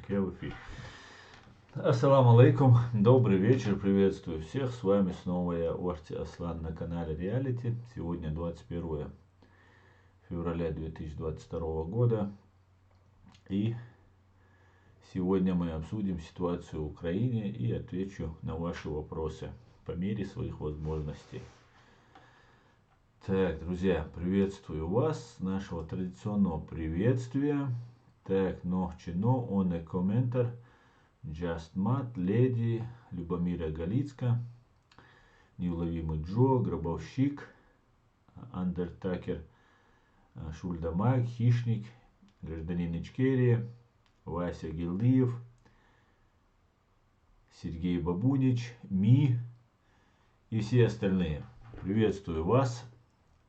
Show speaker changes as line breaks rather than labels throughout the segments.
Так, я в эфире. Ассаламу алейкум, добрый вечер, приветствую всех, с вами снова я, Орти Аслан, на канале Реалити. Сегодня 21 февраля 2022 года, и сегодня мы обсудим ситуацию в Украине и отвечу на ваши вопросы по мере своих возможностей. Так, друзья, приветствую вас с нашего традиционного приветствия. Так, ночино, он и комментар. Just Matt, Леди, Любомира Галицка, Неуловимый Джо, Гробовщик, Андертакер, Шульдамаг, Хищник, Гражданин Ичкерия, Вася Гилдиев, Сергей Бабунич, Ми и все остальные. Приветствую вас.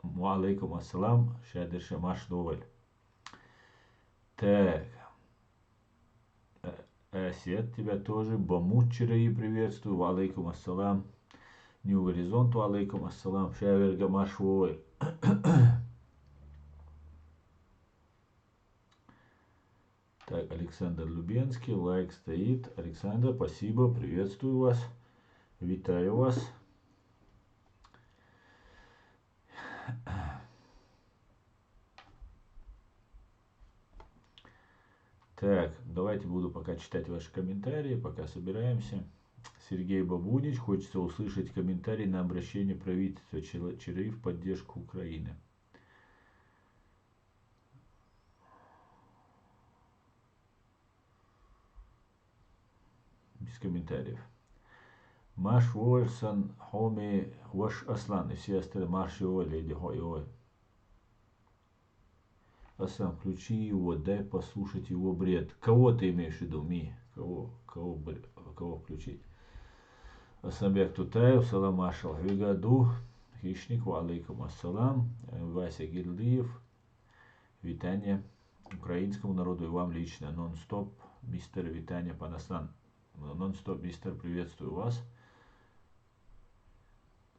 Алейкум ассалам, Шадыр Шамаш Доваль. Так. Асет, тебя тоже. Бамуччираи приветствую. Алейкум ассалам. Нью Горизонт, алейкум ассалам. Шавер Гамаш Воваль. Так, Александр Лубенский, лайк стоит. Александр, спасибо, приветствую вас. Витаю вас. Так, давайте буду пока читать ваши комментарии, пока собираемся. Сергей Бабунич, хочется услышать комментарий на обращение правительства ЧРИ в поддержку Украины. Без комментариев. Маш Уольсон, Хоми, Ваш Аслан и все остальные. Маш его, леди Хой. Аслан, включи его, дай послушать его бред. Кого ты имеешь в виду, Ми? Кого включить? Асламбек Тутаев, Салам Ашал Вигаду, Хищник, алейкум ассалам, Вася Гилдиев, витание украинскому народу и вам лично. Нон-стоп, мистер, витание, Панасан. Нон-стоп, мистер, приветствую вас.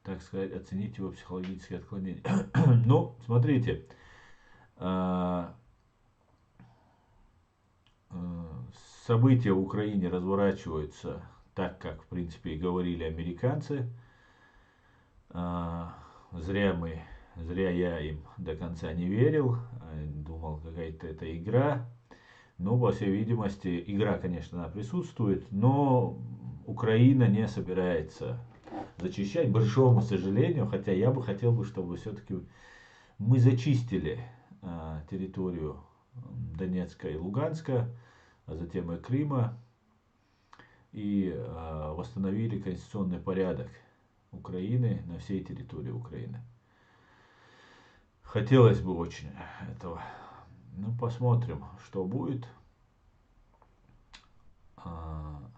Так сказать, оцените его психологические отклонения. Ну, смотрите. События в Украине разворачиваются так, как, в принципе, и говорили американцы. Зря я им до конца не верил. Думал, какая-то это игра. Но, по всей видимости, игра, конечно, она присутствует, но Украина не собирается зачищать, к большому сожалению, хотя я бы хотел, чтобы все-таки мы зачистили территорию Донецка и Луганска, а затем и Крыма, и восстановили конституционный порядок Украины на всей территории Украины. Хотелось бы очень этого. Ну, посмотрим, что будет. В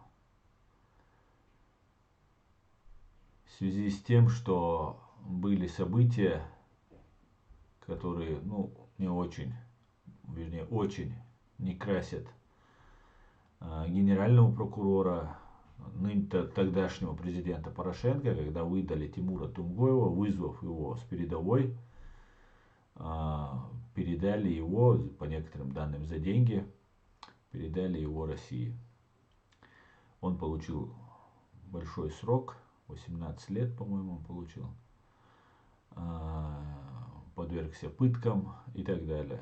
связи с тем, что были события, которые, не очень, вернее, очень не красят генерального прокурора, тогдашнего президента Порошенко, когда выдали Тимура Тумгоева, вызвав его с передовой, передали его, по некоторым данным, за деньги, передали его России. Он получил большой срок, 18 лет, по-моему, он получил, подвергся пыткам и так далее.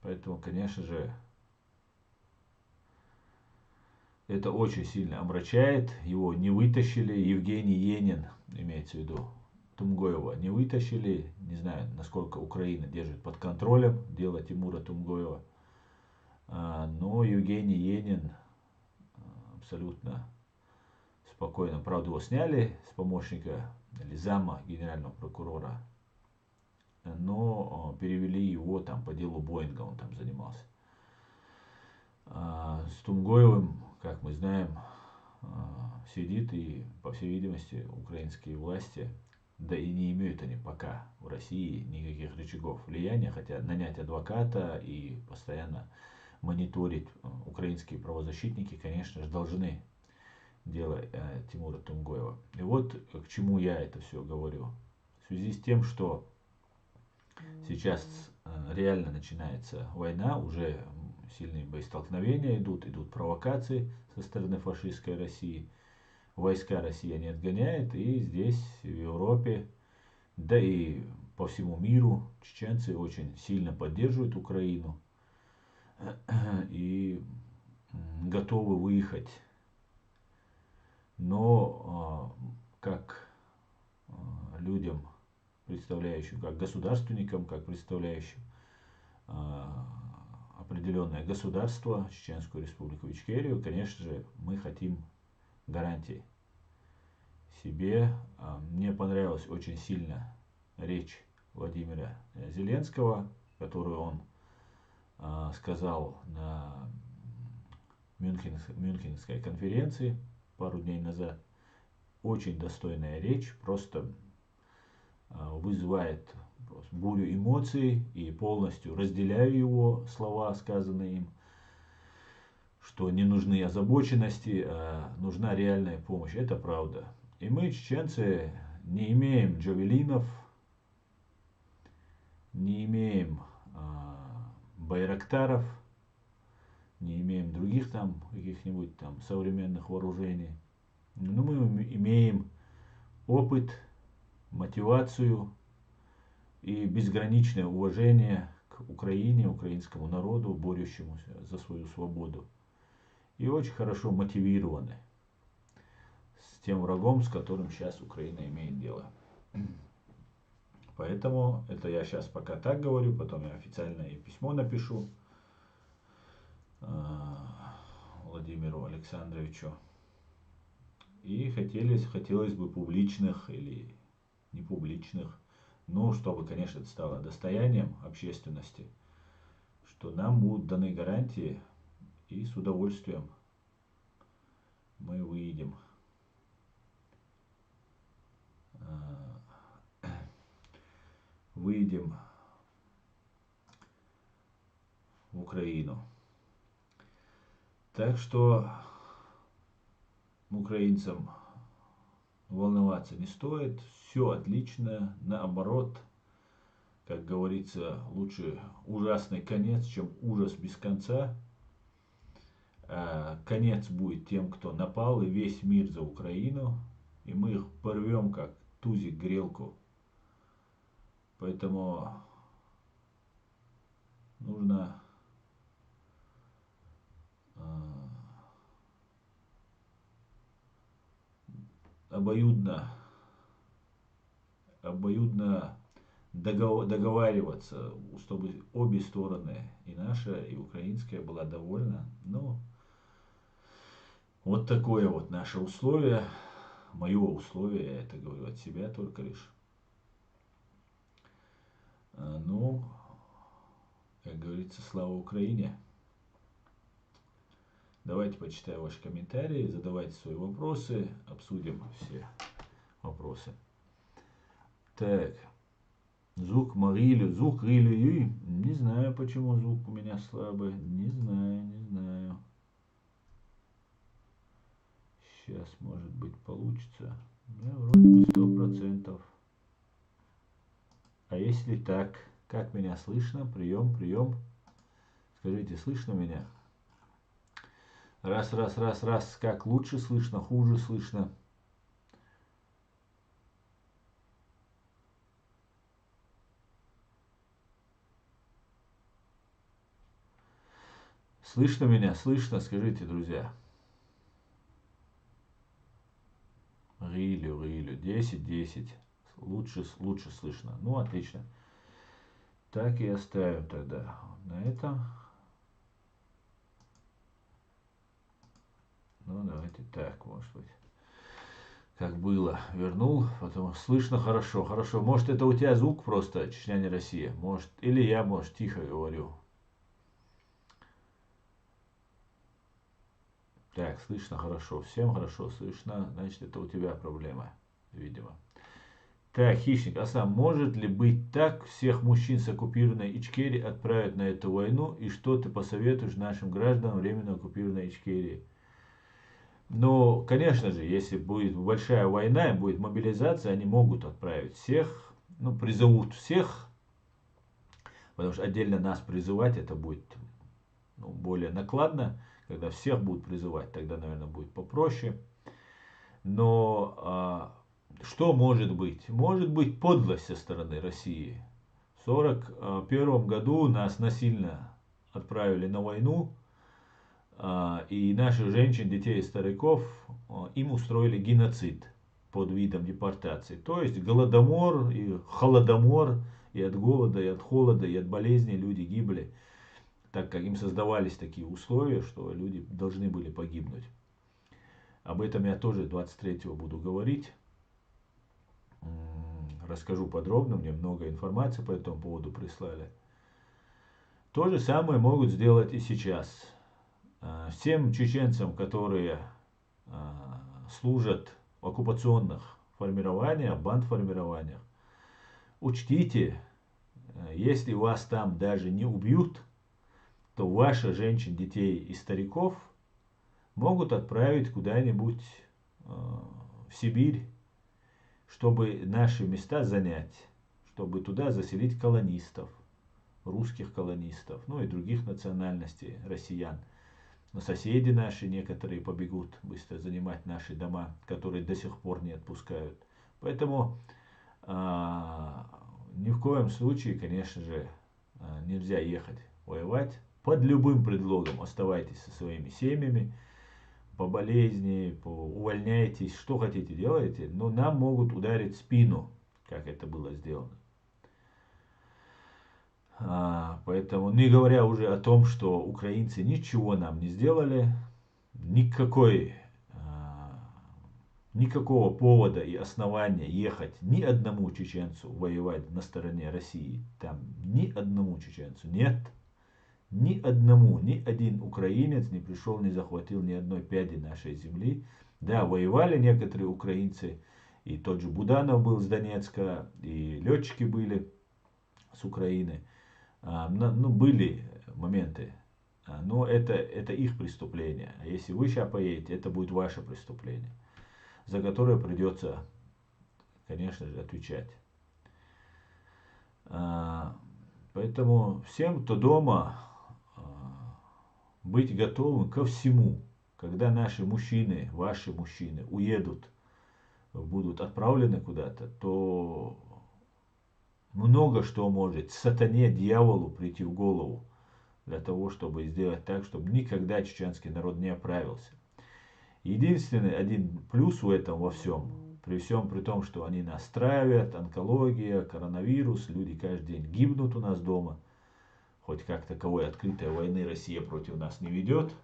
Поэтому, конечно же, это очень сильно омрачает. Его не вытащили. Евгений Енин, имеется в виду, Тумгоева не вытащили. Не знаю, насколько Украина держит под контролем дело Тимура Тумгоева. Но Евгений Енин абсолютно спокойно. Правда, его сняли с помощника или зама генерального прокурора. Но перевели его там по делу Боинга, он там занимался. С Тумгоевым, как мы знаем, сидит, и, по всей видимости, украинские власти, да и не имеют они пока в России никаких рычагов влияния, хотя нанять адвоката и постоянно мониторить украинские правозащитники, конечно же, должны дело Тимура Тумгоева. И вот к чему я это все говорю. В связи с тем, что сейчас реально начинается война, уже сильные боестолкновения идут провокации со стороны фашистской России. Войска России не отгоняет, и здесь, в Европе, да и по всему миру, чеченцы очень сильно поддерживают Украину и готовы выехать. Но как людям, представляющим, как государственникам, как представляющим определенное государство, Чеченскую республику Ичкерию, конечно же, мы хотим гарантий себе. Мне понравилась очень сильно речь Владимира Зеленского, которую он сказал на Мюнхенской конференции пару дней назад. Очень достойная речь, просто вызывает бурю эмоций, и полностью разделяю его слова, сказанные им, что не нужны озабоченности, а нужна реальная помощь. Это правда. И мы, чеченцы, не имеем джавелинов, не имеем байрактаров, не имеем других там каких-нибудь там современных вооружений. Но мы имеем опыт, мотивацию и безграничное уважение к Украине, украинскому народу, борющемуся за свою свободу. И очень хорошо мотивированы с тем врагом, с которым сейчас Украина имеет дело. Поэтому это я сейчас пока так говорю, потом я официальное письмо напишу Владимиру Александровичу. И хотелось бы публичных или не публичных, но чтобы, конечно, это стало достоянием общественности, что нам будут даны гарантии, и с удовольствием мы выйдем в Украину. Так что украинцам волноваться не стоит, все отлично, наоборот, как говорится, лучше ужасный конец, чем ужас без конца. Конец будет тем, кто напал, и весь мир за Украину, и мы их порвем, как тузик грелку. Поэтому нужно обоюдно договариваться, чтобы обе стороны, и наша, и украинская, была довольна. Ну, вот такое вот наше условие, мое условие, я это говорю от себя только лишь. Ну, как говорится, слава Украине. Давайте почитаю ваши комментарии, задавайте свои вопросы, обсудим все вопросы. Так, звук Рилю, не знаю, почему звук у меня слабый, не знаю. Сейчас, может быть, получится. Да, вроде бы 100%. А если так, как меня слышно? Прием. Скажите, слышно меня? Раз. Как лучше слышно, хуже слышно? Слышно меня? Слышно? Скажите, друзья. Рилю. 10. Лучше слышно. Ну, отлично. Так и оставим тогда на этом. Ну, давайте так, может быть. Как было. Вернул. Потом слышно хорошо. Может, это у тебя звук просто, Чечня не Россия. Может, или я, может, тихо говорю. Так, слышно хорошо. Всем хорошо слышно. Значит, это у тебя проблема, видимо. Так, Хищник, а сам может ли быть так, всех мужчин с оккупированной Ичкерии отправят на эту войну, и что ты посоветуешь нашим гражданам временно оккупированной Ичкерии? Ну, конечно же, если будет большая война и будет мобилизация, они могут отправить всех, ну, призовут всех, потому что отдельно нас призывать это будет более накладно. Когда всех будут призывать, тогда, наверное, будет попроще. Но что может быть? Может быть подлость со стороны России. В 1941 году нас насильно отправили на войну, и наших женщин, детей и стариков им устроили геноцид под видом депортации. То есть голодомор и холодомор, и от голода, и от холода, и от болезней люди гибли, так как им создавались такие условия, что люди должны были погибнуть. Об этом я тоже 23-го буду говорить. Расскажу подробно, мне много информации по этому поводу прислали. То же самое могут сделать и сейчас. Всем чеченцам, которые служат в оккупационных формированиях, бандформированиях, учтите, если вас там даже не убьют, то ваших женщин, детей и стариков могут отправить куда-нибудь в Сибирь, чтобы наши места занять, чтобы туда заселить колонистов, русских колонистов, ну и других национальностей, россиян. Но соседи наши некоторые побегут быстро занимать наши дома, которые до сих пор не отпускают. Поэтому ни в коем случае, конечно же, нельзя ехать воевать. Под любым предлогом оставайтесь со своими семьями, по болезни, увольняйтесь, что хотите делайте, но нам могут ударить в спину, как это было сделано. Поэтому, не говоря уже о том, что украинцы ничего нам не сделали, никакого повода и основания ехать ни одному чеченцу воевать на стороне России, там ни одному чеченцу нет, ни одному, ни один украинец не пришел, не захватил ни одной пяди нашей земли. Да, воевали некоторые украинцы, и тот же Буданов был с Донецка, и летчики были с Украины. Ну, были моменты, но это их преступление. А если вы сейчас поедете, это будет ваше преступление, за которое придется, конечно же, отвечать. Поэтому всем, кто дома, быть готовым ко всему. Когда наши мужчины, ваши мужчины уедут, будут отправлены куда-то, то много что может сатане, дьяволу прийти в голову для того, чтобы сделать так, чтобы никогда чеченский народ не оправился. Единственный один плюс в этом во всем, при всем при том, что они нас травят, онкология, коронавирус, люди каждый день гибнут у нас дома, хоть как таковой открытой войны Россия против нас не ведет.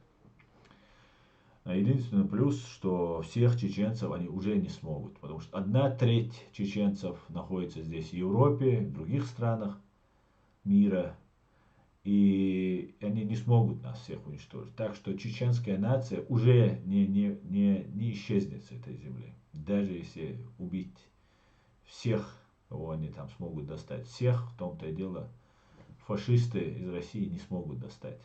А единственный плюс, что всех чеченцев они уже не смогут, потому что 1/3 чеченцев находится здесь в Европе, в других странах мира, и они не смогут нас всех уничтожить. Так что чеченская нация уже не исчезнет с этой земли. Даже если убить всех, кого они там смогут достать, всех, в том-то и дело, фашисты из России не смогут достать.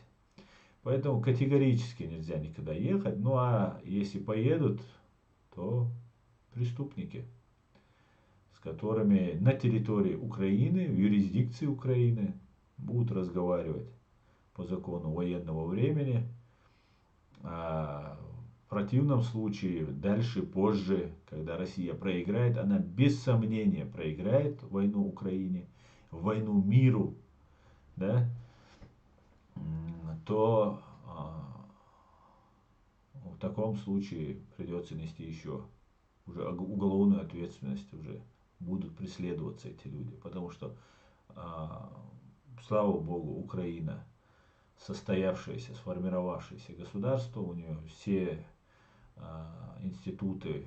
Поэтому категорически нельзя никуда ехать. Ну а если поедут, то преступники, с которыми на территории Украины, в юрисдикции Украины будут разговаривать по закону военного времени. А в противном случае, дальше, позже, когда Россия проиграет, она без сомнения проиграет войну Украине, войну миру, да, то в таком случае придется нести еще уже уголовную ответственность, уже будут преследоваться эти люди. Потому что, слава богу, Украина состоявшееся, сформировавшееся государство, у нее все институты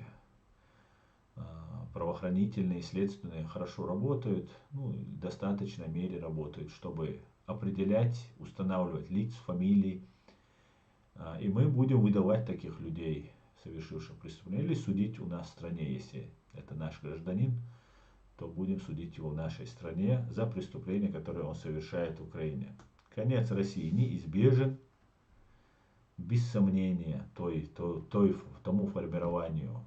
правоохранительные, следственные хорошо работают, ну, в достаточной мере работают, чтобы определять, устанавливать лиц, фамилии. И мы будем выдавать таких людей, совершивших преступление, или судить у нас в стране, если это наш гражданин, то будем судить его в нашей стране за преступление, которое он совершает в Украине. Конец России неизбежен, без сомнения, тому формированию,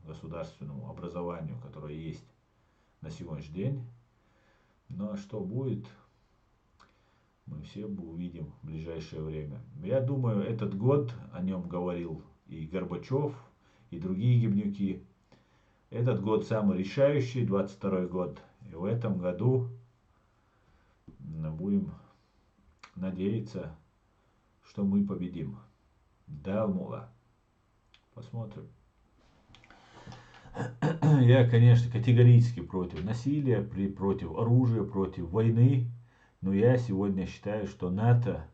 государственному образованию, которое есть на сегодняшний день. Но что будет, мы все увидим в ближайшее время. Я думаю, этот год, о нем говорил и Горбачев, и другие гибнюки. Этот год самый решающий, 22 год. И в этом году будем надеяться, что мы победим. Да, Мула. Посмотрим. Я, конечно, категорически против насилия, против оружия, против войны. Но я сегодня считаю, что НАТО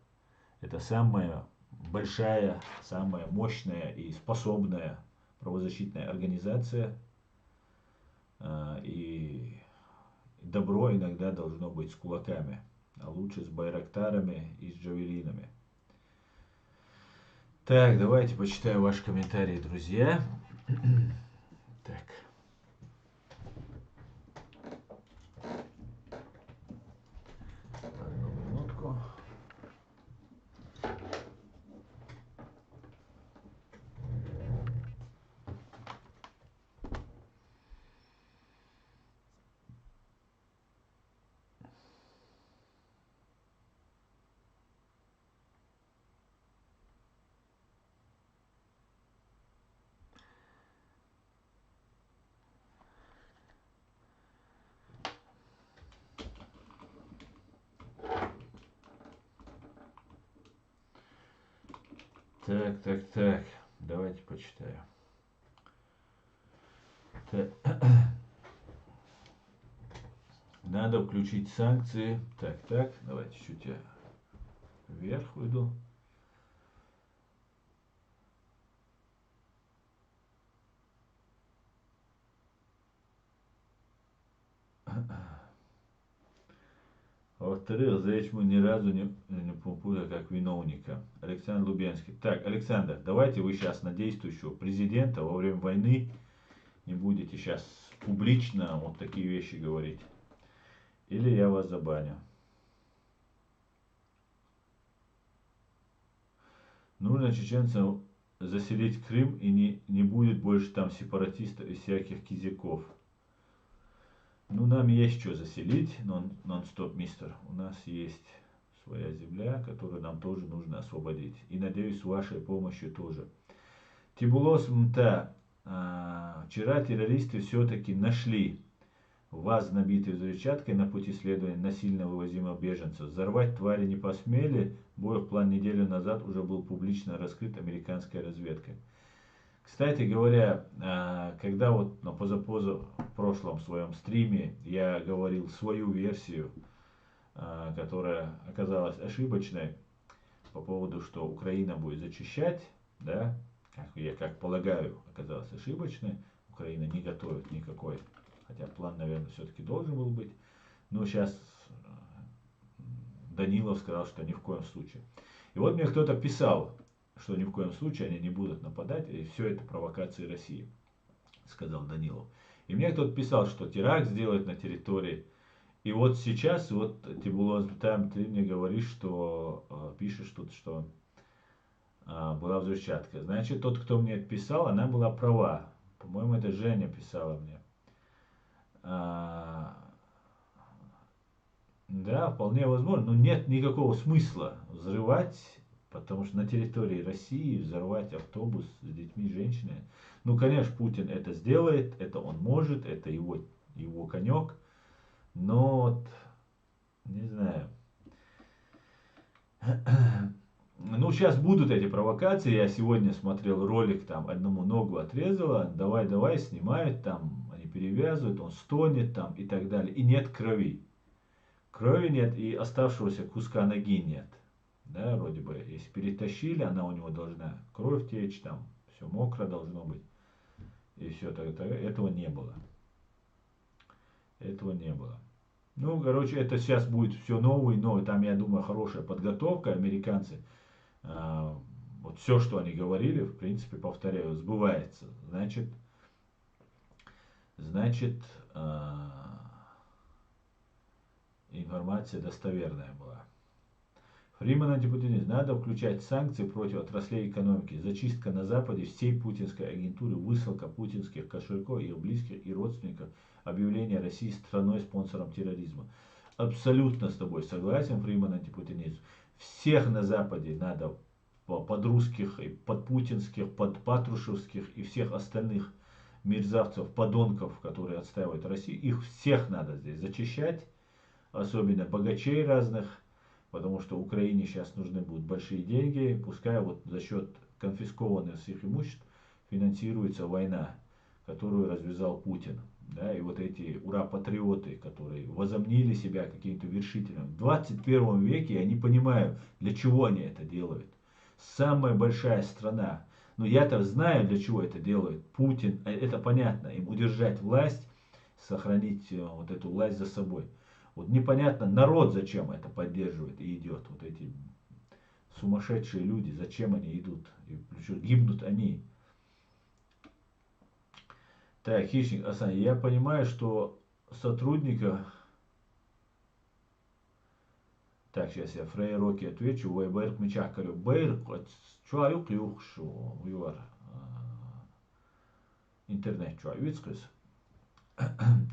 это самая большая, самая мощная и способная правозащитная организация. И добро иногда должно быть с кулаками, а лучше с байрактарами и с джавелинами. Так, давайте почитаю ваши комментарии, друзья. Так. Одну минутку. Так. Давайте почитаю. Так. Надо включить санкции. Так. Давайте чуть я вверх уйду. Во-вторых, здесь мы ни разу не попутали как виновника. Александр Лубенский. Так, Александр, давайте вы сейчас на действующего президента во время войны не будете сейчас публично вот такие вещи говорить. Или я вас забаню. Нужно чеченцам заселить Крым и не будет больше там сепаратистов и всяких кизяков. Ну, нам есть что заселить, нон-стоп, мистер. У нас есть своя земля, которую нам тоже нужно освободить. И, надеюсь, с вашей помощью тоже. Тибулос МТА. Вчера террористы все-таки нашли ВАЗ, набитый взрывчаткой на пути следования насильно вывозимых беженцев. Взорвать твари не посмели. Боев план неделю назад уже был публично раскрыт американской разведкой. Кстати говоря, когда вот на прошлом своем стриме я говорил свою версию, которая оказалась ошибочной, по поводу, что Украина будет зачищать, да, я как полагаю, оказалась ошибочной, Украина не готовит никакой, хотя план, наверное, все-таки должен был быть, но сейчас Данилов сказал, что ни в коем случае. И вот мне кто-то писал, что ни в коем случае они не будут нападать, и все это провокации России, сказал Данилов. И мне кто-то писал, что теракт сделают на территории. И вот сейчас, вот Тибулос, там ты мне говоришь, что пишешь тут, что была взрывчатка. Значит, тот, кто мне это писал, она была права. По-моему, это Женя писала мне. Да, вполне возможно, но нет никакого смысла взрывать, потому что на территории России взорвать автобус с детьми, женщинами. Ну, конечно, Путин это сделает, это он может, это его конек, но вот, не знаю. Ну, сейчас будут эти провокации. Я сегодня смотрел ролик, там одному ногу отрезала, давай, снимают, там они перевязывают, он стонет там и так далее. И нет крови. Крови нет и оставшегося куска ноги нет. Да, вроде бы, если перетащили, она у него должна кровь течь, там все мокро должно быть. И все, этого не было. Этого не было. Ну, короче, это сейчас будет все новое, но там, я думаю, хорошая подготовка. Американцы, вот все, что они говорили, в принципе, повторяю, сбывается. Значит, информация достоверная была. Фриман антипутинист. Надо включать санкции против отраслей экономики. Зачистка на Западе всей путинской агентуры, высылка путинских кошельков, их близких и родственников, объявление России страной-спонсором терроризма. абсолютно с тобой согласен, Фриман антипутинец. Всех на Западе надо под русских, и под путинских, под патрушевских и всех остальных мерзавцев, подонков, которые отстаивают Россию, их всех надо здесь зачищать, особенно богачей разных, потому что Украине сейчас нужны будут большие деньги, пускай вот за счет конфискованных с их имуществ финансируется война, которую развязал Путин. Да, и вот эти ура-патриоты, которые возомнили себя каким-то вершителем. В 21 веке я не понимаю, для чего они это делают. Самая большая страна. Но я-то знаю, для чего это делают. Путин, это понятно, им удержать власть, сохранить вот эту власть за собой. Вот непонятно, народ зачем это поддерживает и идет. Вот эти сумасшедшие люди, зачем они идут. И причем гибнут они. Так, Хищник Асан, я понимаю, что сотрудника... Так, сейчас я Фрей Роки отвечу. Вы Бэрк Мичакарю. Бэрк, чуаю клюхшу. Уйвар. Интернет чуаю. Вицкус.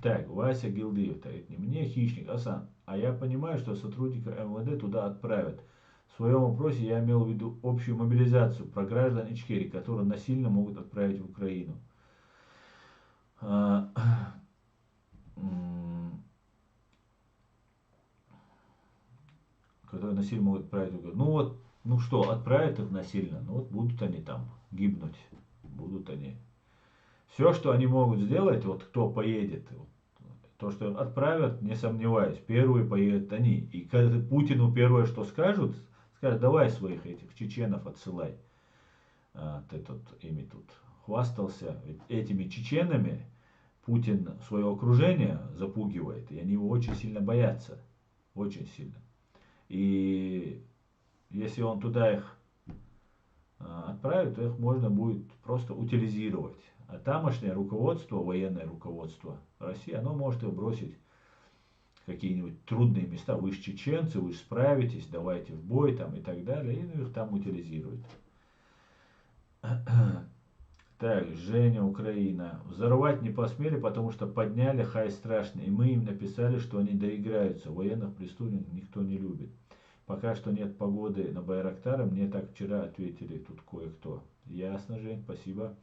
Так, Вася Гилдиев. Так, это не мне, Хищник Асан. А я понимаю, что сотрудника МВД туда отправят. В своем вопросе я имел в виду общую мобилизацию про граждан Ичкерии, которые насильно могут отправить в Украину. Которые насильно могут отправить в Украину. Ну вот, ну что, отправят их насильно, ну вот будут они там гибнуть, будут они. Все, что они могут сделать, вот кто поедет, вот, то, что отправят, не сомневаюсь, первые поедут они. И когда Путину первое, что скажут, давай своих этих чеченов отсылай. Ты тут ими тут хвастался. Ведь этими чеченами Путин свое окружение запугивает, и они его очень сильно боятся. Очень сильно. И если он туда их отправит, то их можно будет просто утилизировать. А тамошнее руководство, военное руководство России, оно может их бросить в какие-нибудь трудные места. Вы же чеченцы, вы же справитесь, давайте в бой там и так далее. И их там утилизируют. Так, Женя, Украина. Взорвать не посмели, потому что подняли хай страшный. И мы им написали, что они доиграются. Военных преступников никто не любит. Пока что нет погоды на Байрактары. Мне так вчера ответили тут кое-кто. Ясно, Жень, спасибо.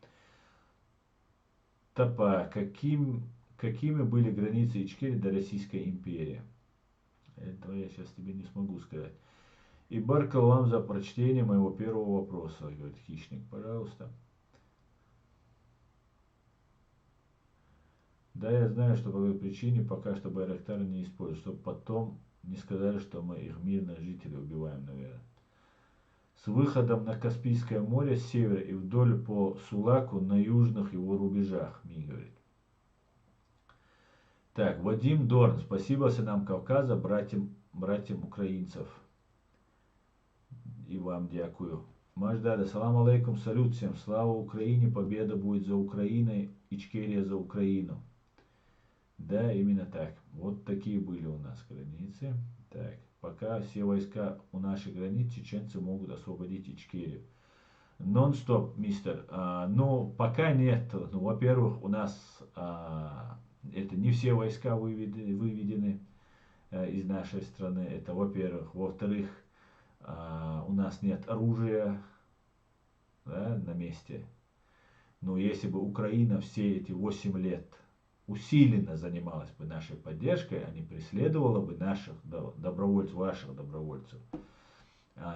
Топа, какими были границы Ичкерии до Российской империи? Этого я сейчас тебе не смогу сказать. И Баркал вам за прочтение моего первого вопроса, говорит Хищник, пожалуйста. Да, я знаю, что по какой причине пока что Байрактары не используют, чтобы потом не сказали, что мы их мирных жителей убиваем, наверное. С выходом на Каспийское море с севера и вдоль по Сулаку на южных его рубежах, Ми говорит. Так, Вадим Дорн, спасибо сынам Кавказа, братьям украинцев. И вам дякую. Маждада, салам алейкум, салют всем, слава Украине, победа будет за Украиной, Ичкерия за Украину. Да, именно так. Вот такие были у нас границы. Так, пока все войска у наших границ, чеченцы могут освободить Ичкерию. Нон-стоп, мистер. Ну, пока нет. Ну, во-первых, у нас это не все войска выведены из нашей страны. Это во-первых. Во-вторых, у нас нет оружия, да, на месте. Но если бы Украина все эти 8 лет усиленно занималась бы нашей поддержкой, а не преследовала бы наших добровольцев, ваших добровольцев,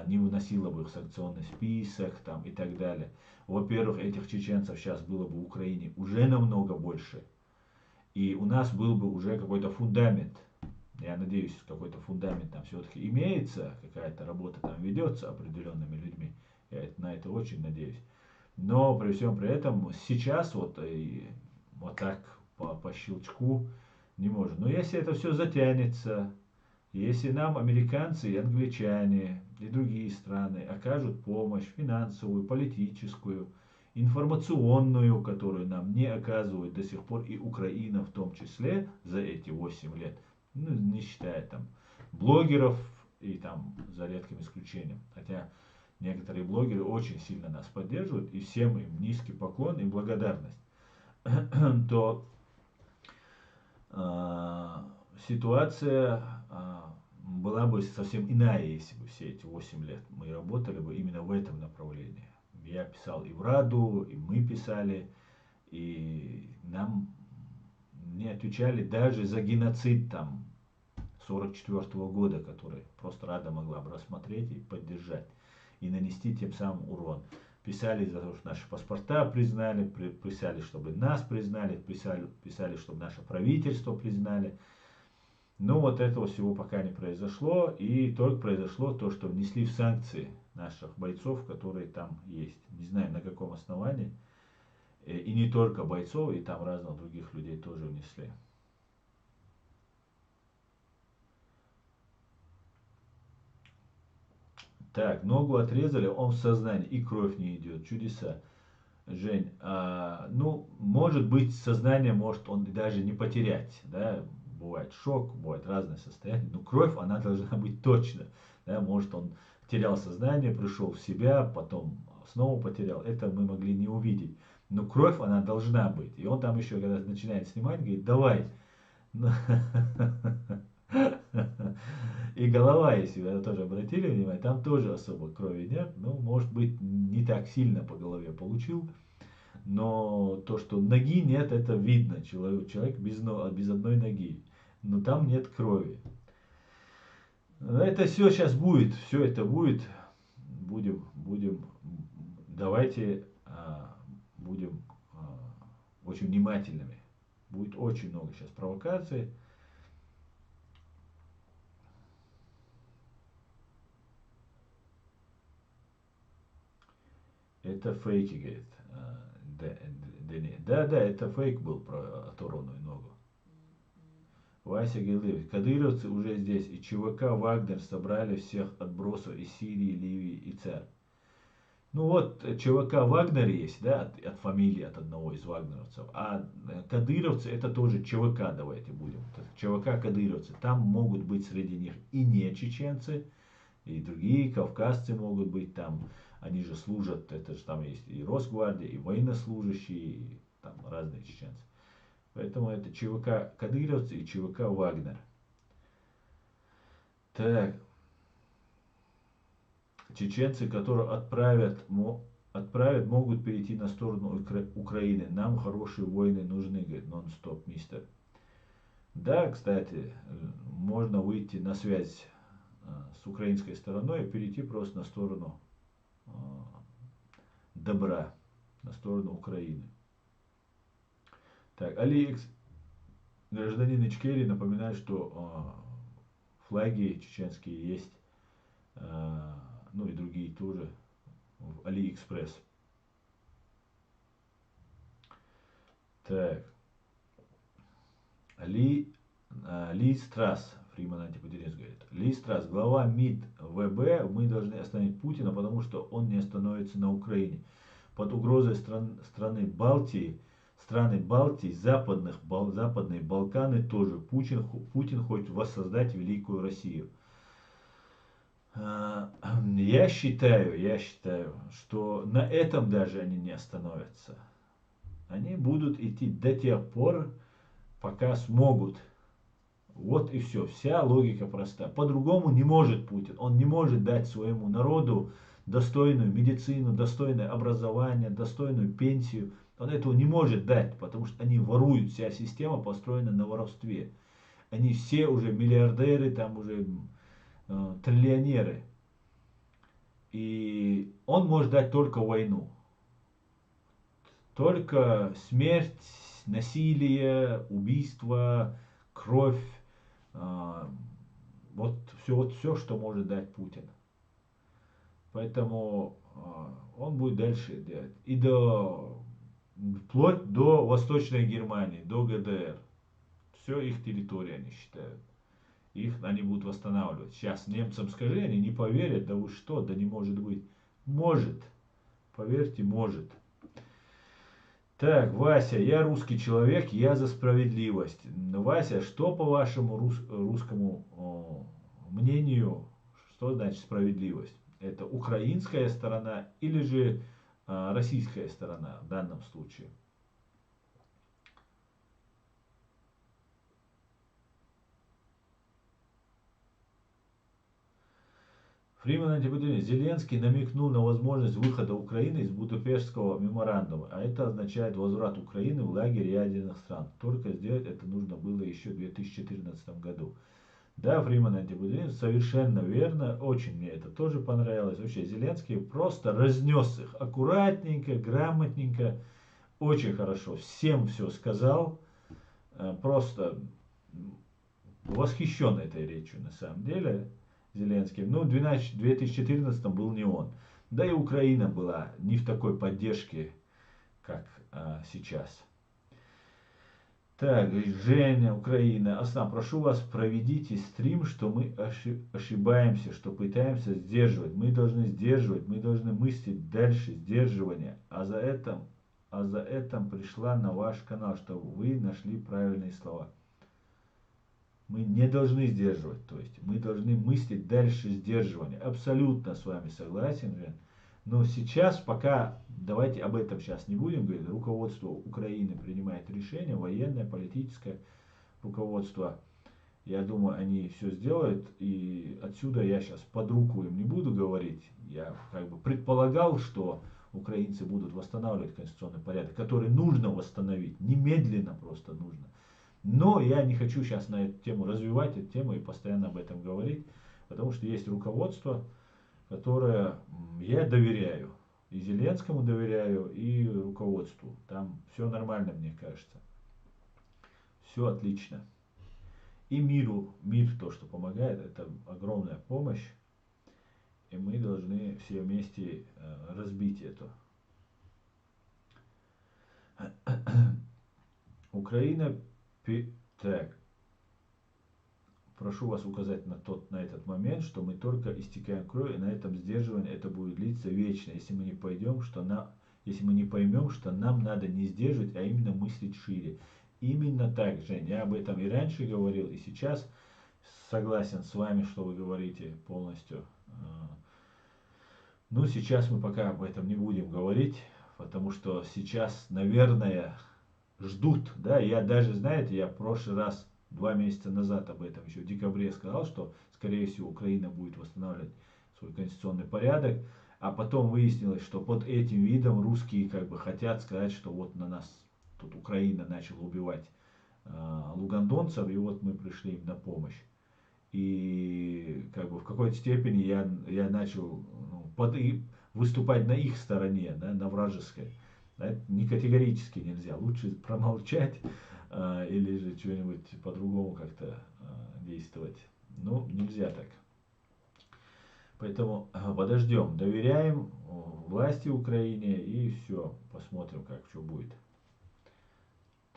не выносила бы их в санкционный список там, и так далее. Во-первых, этих чеченцев сейчас было бы в Украине уже намного больше. И у нас был бы уже какой-то фундамент. Я надеюсь, какой-то фундамент там все-таки имеется, какая-то работа там ведется определенными людьми. Я на это очень надеюсь. Но при всем при этом сейчас вот так по щелчку не можем. Но если это все затянется, если нам американцы и англичане и другие страны окажут помощь финансовую, политическую, информационную, которую нам не оказывает до сих пор и Украина в том числе за эти 8 лет, ну, не считая там блогеров и там за редким исключением, хотя некоторые блогеры очень сильно нас поддерживают, и всем им низкий поклон и благодарность, то ситуация была бы совсем иная, если бы все эти 8 лет мы работали бы именно в этом направлении. Я писал и в Раду, и мы писали, и нам не отвечали даже за геноцид там 44 года, который просто Рада могла бы рассмотреть и поддержать, и нанести тем самым урон. Писали за то, что наши паспорта признали, писали, чтобы нас признали, писали, чтобы наше правительство признали. Но вот этого всего пока не произошло, и только произошло то, что внесли в санкции наших бойцов, которые там есть. Не знаю на каком основании. И не только бойцов, и там разных других людей тоже внесли. Так, ногу отрезали, он в сознании, и кровь не идет. Чудеса. Жень, ну, может быть, сознание может он даже не потерять, да, бывает шок, бывает разные состояния, но кровь, она должна быть точно, да, может он терял сознание, пришел в себя, потом снова потерял, это мы могли не увидеть, но кровь, она должна быть, и он там еще, когда начинает снимать, говорит, давай, и голова, если вы тоже обратили внимание, там тоже особо крови нет, ну, может быть, не так сильно по голове получил, но то, что ноги нет, это видно. Человек без одной ноги. Но там нет крови. Это все сейчас будет. Все это будет. Будем, давайте будем очень внимательными. Будет очень много сейчас провокаций. Это фейки, говорит Дени. Да, да, это фейк был про оторванную ногу. Вася Гелевич, кадыровцы уже здесь, и ЧВК Вагнер собрали всех отбросов из Сирии, Ливии и ЦАР. Ну вот, ЧВК Вагнер есть, да, от фамилии, от одного из вагнеровцев, а кадыровцы это тоже ЧВК, давайте будем. ЧВК кадыровцы, там могут быть среди них и не чеченцы, и другие кавказцы могут быть там, они же служат, это же там есть и Росгвардия, и военнослужащие, и там разные чеченцы. Поэтому это ЧВК кадыровцы и ЧВК Вагнер. Так, чеченцы, которые отправят, могут перейти на сторону Украины. Нам хорошие воины нужны, говорит нон-стоп мистер. Да, кстати, можно выйти на связь с украинской стороной и перейти просто на сторону добра, на сторону Украины. Так, Алекс, гражданин Ичкерии, напоминает, что флаги чеченские есть, ну и другие тоже, в Алиэкспресс. Так, Ли Страс, Фриман антипутинец говорит. Ли Страс, глава МИД ВБ, мы должны остановить Путина, потому что он не остановится на Украине. Под угрозой страны Балтии, западные Балканы тоже. Путин хочет воссоздать великую Россию. Я считаю, что на этом даже они не остановятся. Они будут идти до тех пор, пока смогут. Вот и все. Вся логика проста. По-другому не может Путин. Он не может дать своему народу достойную медицину, достойное образование, достойную пенсию. Он этого не может дать, потому что они воруют. Вся система построена на воровстве. Они все уже миллиардеры, там уже триллионеры. И он может дать только войну. Только смерть, насилие, убийство, кровь. Вот все, что может дать Путин. Поэтому он будет дальше делать. И вплоть до Восточной Германии, до ГДР. Все их территория они считают. Их они будут восстанавливать. Сейчас немцам скажи, они не поверят, да вы что, да не может быть. Может. Поверьте, может. Так, Вася, я русский человек, я за справедливость. Вася, что по вашему русскому мнению, что значит справедливость? Это украинская сторона или же российская сторона в данном случае? Фриман Антипатин. Зеленский намекнул на возможность выхода Украины из Будапештского меморандума, а это означает возврат Украины в лагерь ядерных стран. Только сделать это нужно было еще в 2014 году. Да, Фриман Антипатин, совершенно верно, очень мне это тоже понравилось. Вообще, Зеленский просто разнес их аккуратненько, грамотненько, очень хорошо, всем все сказал, просто восхищен этой речью на самом деле Зеленским. Ну, в 2014 был не он. Да и Украина была не в такой поддержке, как сейчас. Так, Женя, Украина. Асна, прошу вас, проведите стрим, что мы ошибаемся, что пытаемся сдерживать. Мы должны сдерживать, мы должны мыслить дальше сдерживания. А за этим пришла на ваш канал, чтобы вы нашли правильные слова. Мы не должны сдерживать, то есть мы должны мыслить дальше сдерживания. Абсолютно с вами согласен, Жень. Но сейчас, пока, давайте об этом сейчас не будем говорить, руководство Украины принимает решение, военное, политическое руководство. Я думаю, они все сделают, и отсюда я сейчас под руку им не буду говорить. Я как бы предполагал, что украинцы будут восстанавливать конституционный порядок, который нужно восстановить, немедленно просто нужно. Но я не хочу сейчас на эту тему развивать эту тему и постоянно об этом говорить, потому что есть руководство, которое я доверяю. И Зеленскому доверяю, и руководству. Там все нормально, мне кажется. Все отлично. И мир то, что помогает, это огромная помощь. И мы должны все вместе разбить это. Украина. Так. Прошу вас указать на этот момент, что мы только истекаем кровью, и на этом сдерживании это будет длиться вечно, если мы не поймем, что нам надо не сдерживать, а именно мыслить шире. Именно так, Жень, я об этом и раньше говорил, и сейчас согласен с вами, что вы говорите полностью. Ну, сейчас мы пока об этом не будем говорить, потому что сейчас, наверное, ждут, да, я даже, знаете, я в прошлый раз 2 месяца назад об этом еще в декабре сказал, что, скорее всего, Украина будет восстанавливать свой конституционный порядок, а потом выяснилось, что под этим видом русские как бы хотят сказать, что вот на нас тут Украина начала убивать лугандонцев, и вот мы пришли им на помощь. И как бы в какой-то степени я начал выступать на их стороне, да, на вражеской. Это не категорически нельзя. Лучше промолчать или же что-нибудь по-другому как-то действовать. Ну, нельзя так. Поэтому подождем, доверяем власти Украине и все, посмотрим, как что будет.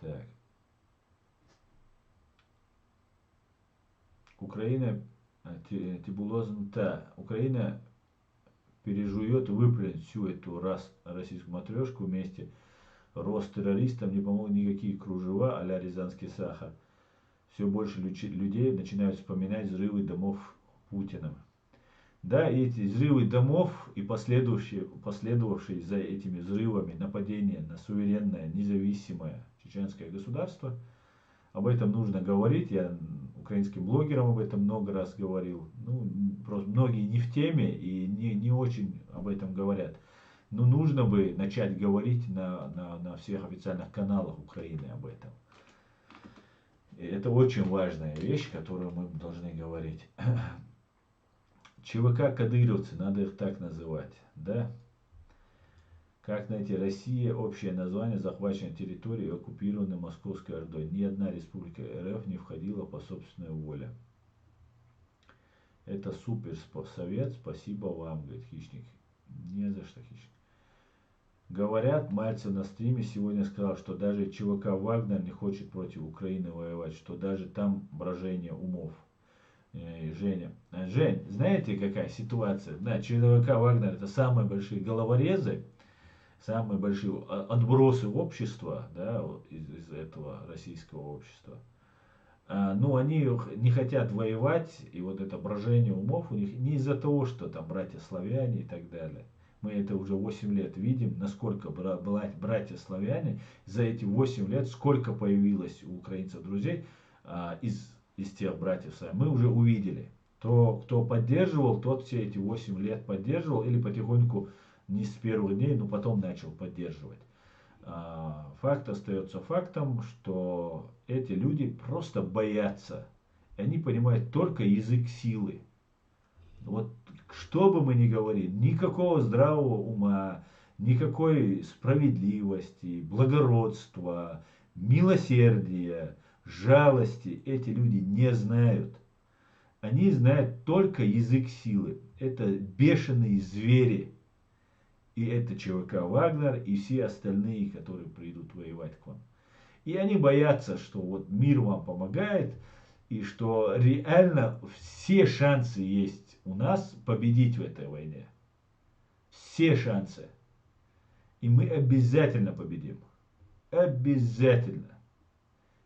Так. Украина, Украина пережует и выплюнет всю эту российскую матрешку вместе. Рост террористам не помогут никакие кружева а-ля рязанский сахар. Все больше людей начинают вспоминать взрывы домов Путиным. Да, и эти взрывы домов и последовавшие за этими взрывами нападения на суверенное, независимое чеченское государство, об этом нужно говорить. Я украинским блогерам об этом много раз говорил. Ну, просто многие не в теме и не очень об этом говорят. Но нужно бы начать говорить на всех официальных каналах Украины об этом. И это очень важная вещь, которую мы должны говорить. ЧВК кадыровцы, надо их так называть, да? Как найти Россия, общее название захваченной территории, оккупированной Московской Ордой. Ни одна республика РФ не входила по собственной воле. Это супер совет, спасибо вам, говорит Хищник. Не за что, Хищник. Говорят, Мальцев на стриме сегодня сказал, что даже ЧВК Вагнер не хочет против Украины воевать, что даже там брожение умов. Женя. Жень, знаете какая ситуация? Да, ЧВК Вагнер это самые большие головорезы, самые большие отбросы общества, да, из этого российского общества. Ну, они не хотят воевать, и вот это брожение умов у них не из-за того, что там братья славяне и так далее. Мы это уже 8 лет видим, насколько братья славяне за эти 8 лет, сколько появилось у украинцев друзей из тех братьев славян, мы уже увидели. Кто поддерживал, тот все эти 8 лет поддерживал или потихоньку не с первых дней, но потом начал поддерживать. Факт остается фактом, что эти люди просто боятся. И они понимают только язык силы. Вот что бы мы ни говорили, никакого здравого ума, никакой справедливости, благородства, милосердия, жалости эти люди не знают. Они знают только язык силы. Это бешеные звери. И это ЧВК Вагнер и все остальные, которые придут воевать к вам. И они боятся, что вот мир вам помогает, и что реально все шансы есть у нас победить в этой войне. Все шансы. И мы обязательно победим. Обязательно.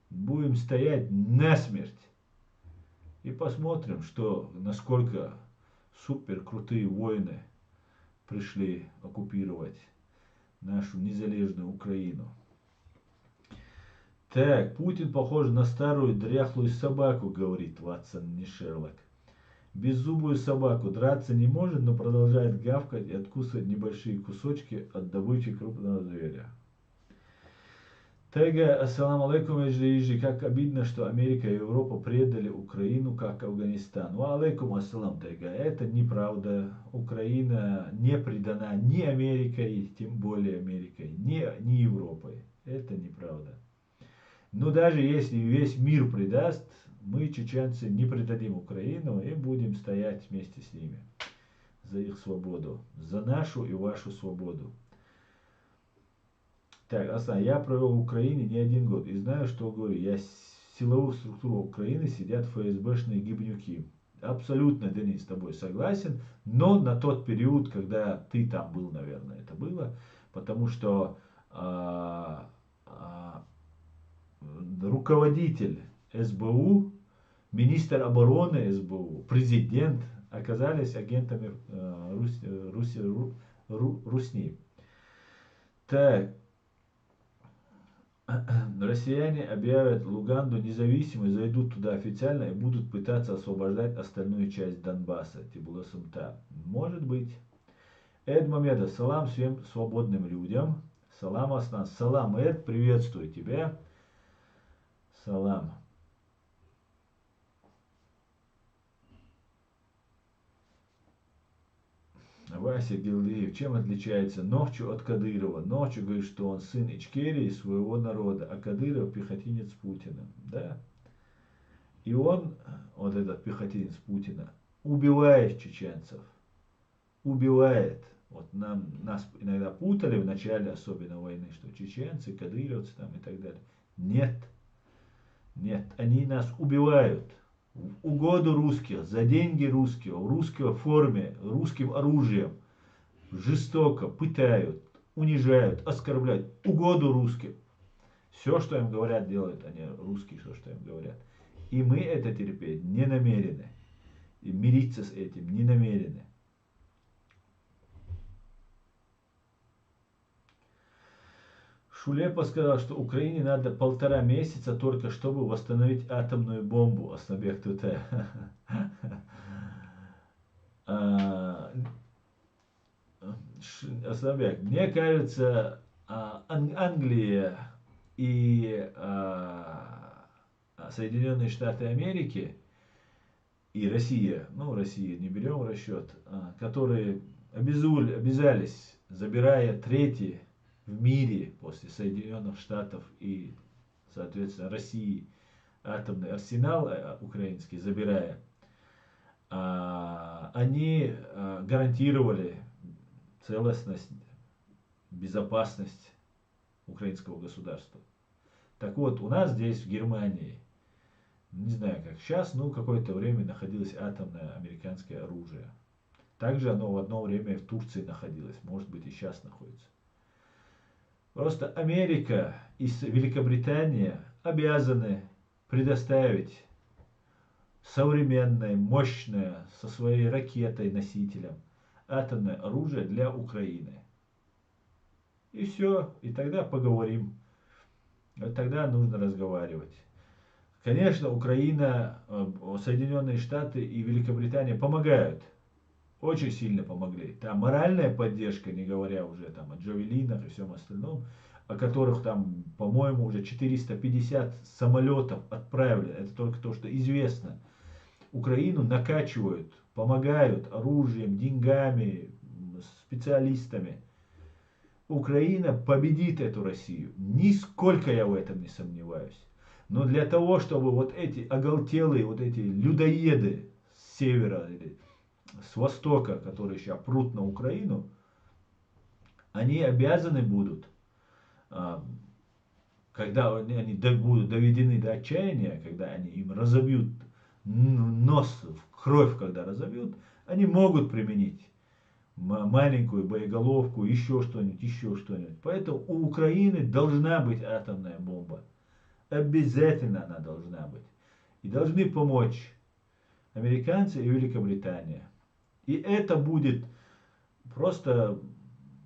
Будем стоять насмерть. И посмотрим, насколько супер крутые воины пришли оккупировать нашу незалежную Украину. Так, Путин похож на старую дряхлую собаку, говорит Ватсон, не Шерлок. Беззубую собаку драться не может, но продолжает гавкать и откусывать небольшие кусочки от добычи крупного зверя. Тега, ассаламу алейкум, ежи, как обидно, что Америка и Европа предали Украину, как Афганистан. Ва алейкум ассалам, Тега. Это неправда. Украина не предана ни Америкой, тем более Америкой, ни Европой. Это неправда. Но даже если весь мир предаст, мы, чеченцы, не предадим Украину и будем стоять вместе с ними за их свободу, за нашу и вашу свободу. Так, Асан, я провел в Украине не один год и знаю, что говорю. Я в силовых структурах Украины сидят ФСБшные гибнюки. Абсолютно, Денис, с тобой согласен, но на тот период, когда ты там был, наверное, это было, потому что руководитель СБУ, министр обороны СБУ, президент оказались агентами Русни. Так, россияне объявят Луганду независимой, зайдут туда официально и будут пытаться освобождать остальную часть Донбасса. Тибуласумта. Может быть. Эд Мамеда, салам всем свободным людям. Салам Аснан. Салам, Эд, приветствую тебя. Салам. Вася Гилдеев, чем отличается Нохчу от Кадырова? Нохчу говорит, что он сын Ичкерии, своего народа, а Кадыров пехотинец Путина. Да? И он, вот этот пехотинец Путина, убивает чеченцев. Убивает. Вот нас иногда путали в начале особенно войны, что чеченцы, кадыровцы там и так далее. Нет. Нет, они нас убивают. В угоду русских, за деньги русских, в русской форме, русским оружием. Жестоко пытают, унижают, оскорбляют. Угоду русским. Все, что им говорят, делают они русские, все, что им говорят. И мы это терпеть не намерены. И мириться с этим не намерены. Шулепа сказал, что Украине надо 1,5 месяца только, чтобы восстановить атомную бомбу. Аслабек Туте. Аслабек, мне кажется, Англия и Соединенные Штаты Америки и Россия, ну Россию не берем в расчет, которые обязались, забирая третий в мире после Соединенных Штатов и, соответственно, России атомный арсенал украинский, забирая, они гарантировали целостность, безопасность украинского государства. Так вот, у нас здесь, в Германии, не знаю как сейчас, но какое-то время находилось атомное американское оружие. Также оно в одно время в Турции находилось, может быть и сейчас находится. Просто Америка и Великобритания обязаны предоставить современное, мощное, со своей ракетой, носителем, атомное оружие для Украины. И все, и тогда поговорим. И тогда нужно разговаривать. Конечно, Украина, Соединенные Штаты и Великобритания помогают, очень сильно помогли. Там моральная поддержка, не говоря уже там о джавелинах и всем остальном, о которых там, по-моему, уже 450 самолетов отправили. Это только то, что известно. Украину накачивают, помогают оружием, деньгами, специалистами. Украина победит эту Россию. Нисколько я в этом не сомневаюсь. Но для того, чтобы вот эти оголтелые, вот эти людоеды с севера или с востока, которые сейчас прут на Украину, они обязаны будут, когда они будут доведены до отчаяния, когда они им разобьют нос в кровь, когда разобьют, они могут применить маленькую боеголовку, еще что-нибудь, еще что-нибудь. Поэтому у Украины должна быть атомная бомба. Обязательно она должна быть. И должны помочь американцы и Великобритания. И это будет просто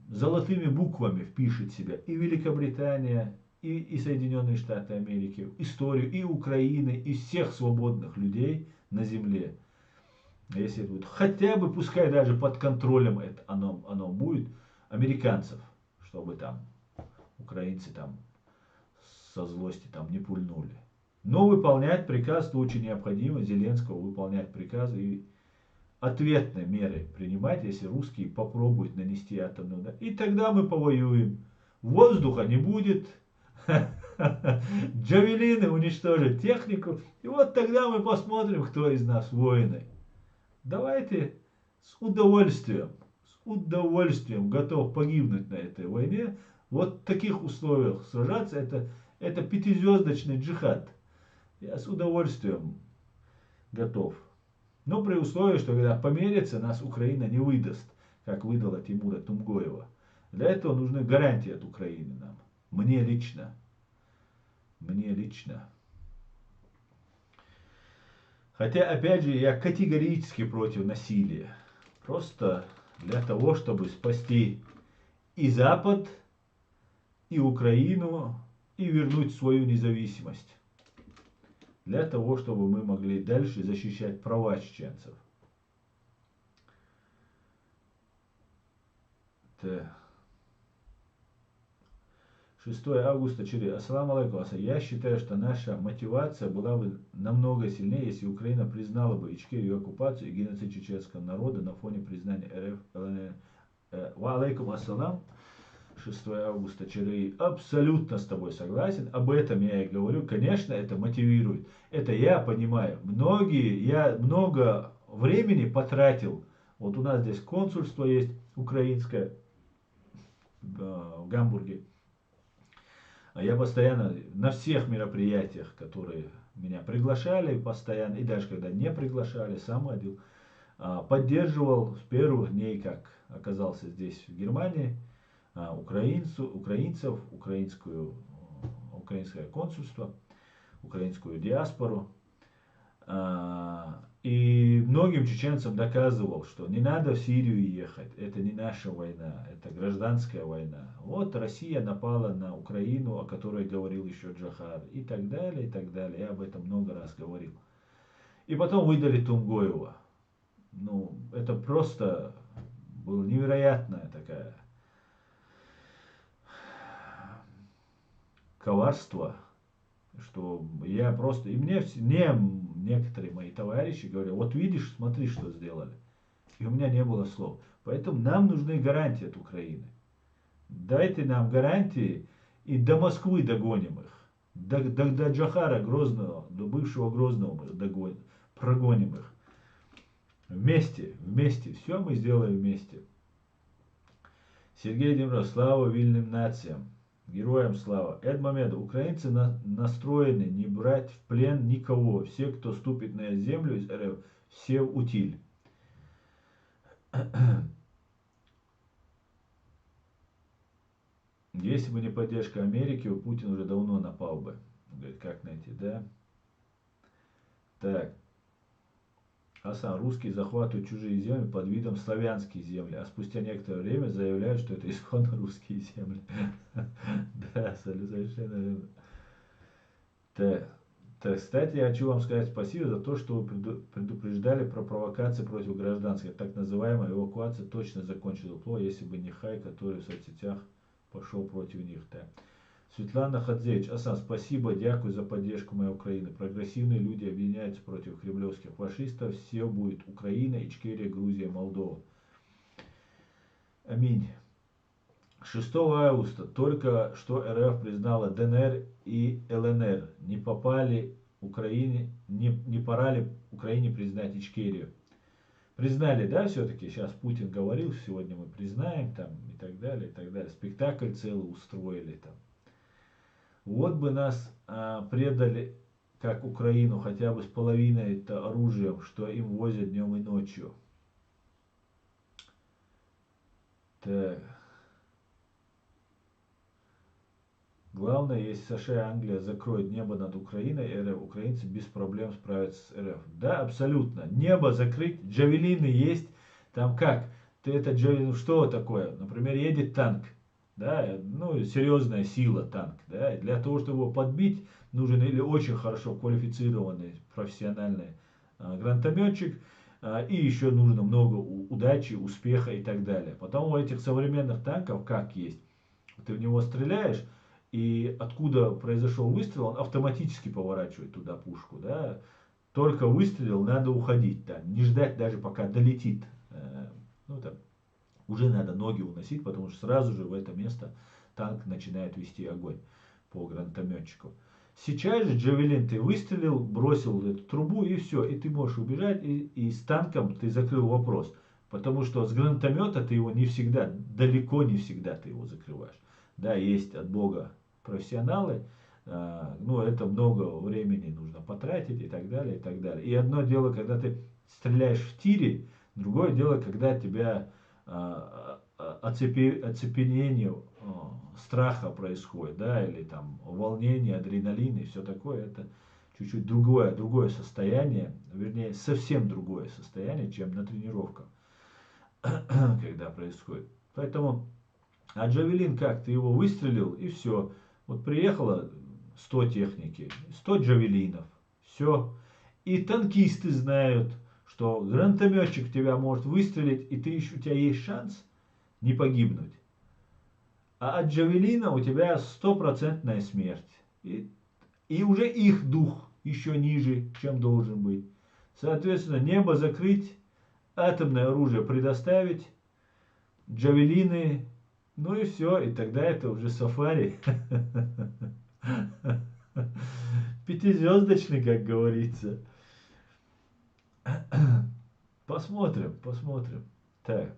золотыми буквами впишет себя и Великобритания, и Соединенные Штаты Америки, историю и Украины, и всех свободных людей на земле. Если это будет, хотя бы, пускай даже под контролем это оно будет, американцев, чтобы там украинцы там со злости там не пульнули. Но выполнять приказ очень необходимо, Зеленского выполнять приказы и ответные меры принимать, если русские попробуют нанести атомный удар. И тогда мы повоюем. Воздуха не будет, джавелины уничтожат технику, и вот тогда мы посмотрим, кто из нас воины. Давайте с удовольствием готов погибнуть на этой войне. Вот в таких условиях сражаться, это пятизвездочный джихад. Я с удовольствием готов. Но при условии, что когда померится, нас Украина не выдаст, как выдала Тимура Тумгоева. Для этого нужны гарантии от Украины нам. Мне лично. Мне лично. Хотя, опять же, я категорически против насилия. Просто для того, чтобы спасти и Запад, и Украину, и вернуть свою независимость. Для того, чтобы мы могли дальше защищать права чеченцев. 6 августа 4. Ассаламу алейкум. Я считаю, что наша мотивация была бы намного сильнее, если Украина признала бы Ичкерию оккупацию и геноцид чеченского народа на фоне признания РФ ЛНР. Ва алейкум ассалам. 6 августа 4. Абсолютно с тобой согласен. Об этом я и говорю. Конечно, это мотивирует. Это я понимаю. Я много времени потратил. Вот у нас здесь консульство есть украинское в Гамбурге. Я постоянно на всех мероприятиях, которые меня приглашали постоянно, и даже когда не приглашали, сам ходил, поддерживал с первых дней, как оказался здесь в Германии, украинцев, украинское консульство, украинскую диаспору. И многим чеченцам доказывал, что не надо в Сирию ехать, это не наша война, это гражданская война. Вот Россия напала на Украину, о которой говорил еще Джохар, и так далее, и так далее. Я об этом много раз говорил. И потом выдали Тумгоева. Ну, это просто было невероятная такая коварство, что я просто, и мне некоторые мои товарищи говорят, вот видишь, смотри, что сделали. И у меня не было слов. Поэтому нам нужны гарантии от Украины. Дайте нам гарантии, и до Москвы догоним их. До Джохара Грозного, до бывшего Грозного мы прогоним их. Вместе, все мы сделаем вместе. Сергей Демров, слава вильным нациям. Героям слава. Эдмамедов, украинцы настроены не брать в плен никого. Все, кто ступит на землю из РФ, все в утиль. Если бы не поддержка Америки, Путин уже давно напал бы. Говорит, как найти, да? Так. Асан, русские захватывают чужие земли под видом славянские земли, а спустя некоторое время заявляют, что это исконно русские земли. Да, совершенно верно. Так, кстати, я хочу вам сказать спасибо за то, что вы предупреждали про провокации против гражданской. Так называемая эвакуация точно закончила ПЛО, если бы не Хай, который в соцсетях пошел против них. Да. Светлана Хадзевич, Асан, спасибо, дякую за поддержку моей Украины. Прогрессивные люди объединяются против кремлевских фашистов. Все будет Украина, Ичкерия, Грузия, Молдова. Аминь. 6 августа только что РФ признала ДНР и ЛНР. Не пора ли Украине признать Ичкерию? Признали, да, все-таки? Сейчас Путин говорил, сегодня мы признаем там и так далее, и так далее. Спектакль целый устроили там. Вот бы нас предали, как Украину, хотя бы с половиной это оружием, что им возят днем и ночью. Так. Главное, если США и Англия закроют небо над Украиной, РФ, украинцы без проблем справятся с РФ. Да, абсолютно. Небо закрыть, джавелины есть. Там как? Ты это джавелин, что такое? Например, едет танк. Да, ну, серьезная сила танк. Да, и для того, чтобы его подбить, нужен или очень хорошо квалифицированный профессиональный гранатометчик, и еще нужно много удачи, успеха и так далее. Потом у этих современных танков как есть? Ты в него стреляешь, и откуда произошел выстрел, он автоматически поворачивает туда пушку. Да? Только выстрелил, надо уходить. Да? Не ждать даже пока долетит. Ну, там, уже надо ноги уносить, потому что сразу же в это место танк начинает вести огонь по гранатометчику. Сейчас же джавелин ты выстрелил, бросил эту трубу и все. И ты можешь убежать, и с танком ты закрыл вопрос. Потому что с гранатомета ты его не всегда, далеко не всегда ты его закрываешь. Да, есть от Бога профессионалы, ну, это много времени нужно потратить и так далее, и так далее. И одно дело, когда ты стреляешь в тире, другое дело, когда тебя оцепенение страха происходит, да, или там волнение, адреналин и все такое, это чуть-чуть другое состояние, вернее, совсем другое состояние, чем на тренировках, когда происходит. Поэтому, а джавелин как, ты его выстрелил и все. Вот приехало 100 техники, 100 джавелинов, все. И танкисты знают, что гранатометчик тебя может выстрелить, и у тебя есть шанс не погибнуть. А от джавелина у тебя стопроцентная смерть. И уже их дух еще ниже, чем должен быть. Соответственно, небо закрыть, атомное оружие предоставить, джавелины, ну и все, и тогда это уже сафари. Пятизвездочный, как говорится. Посмотрим, посмотрим. Так.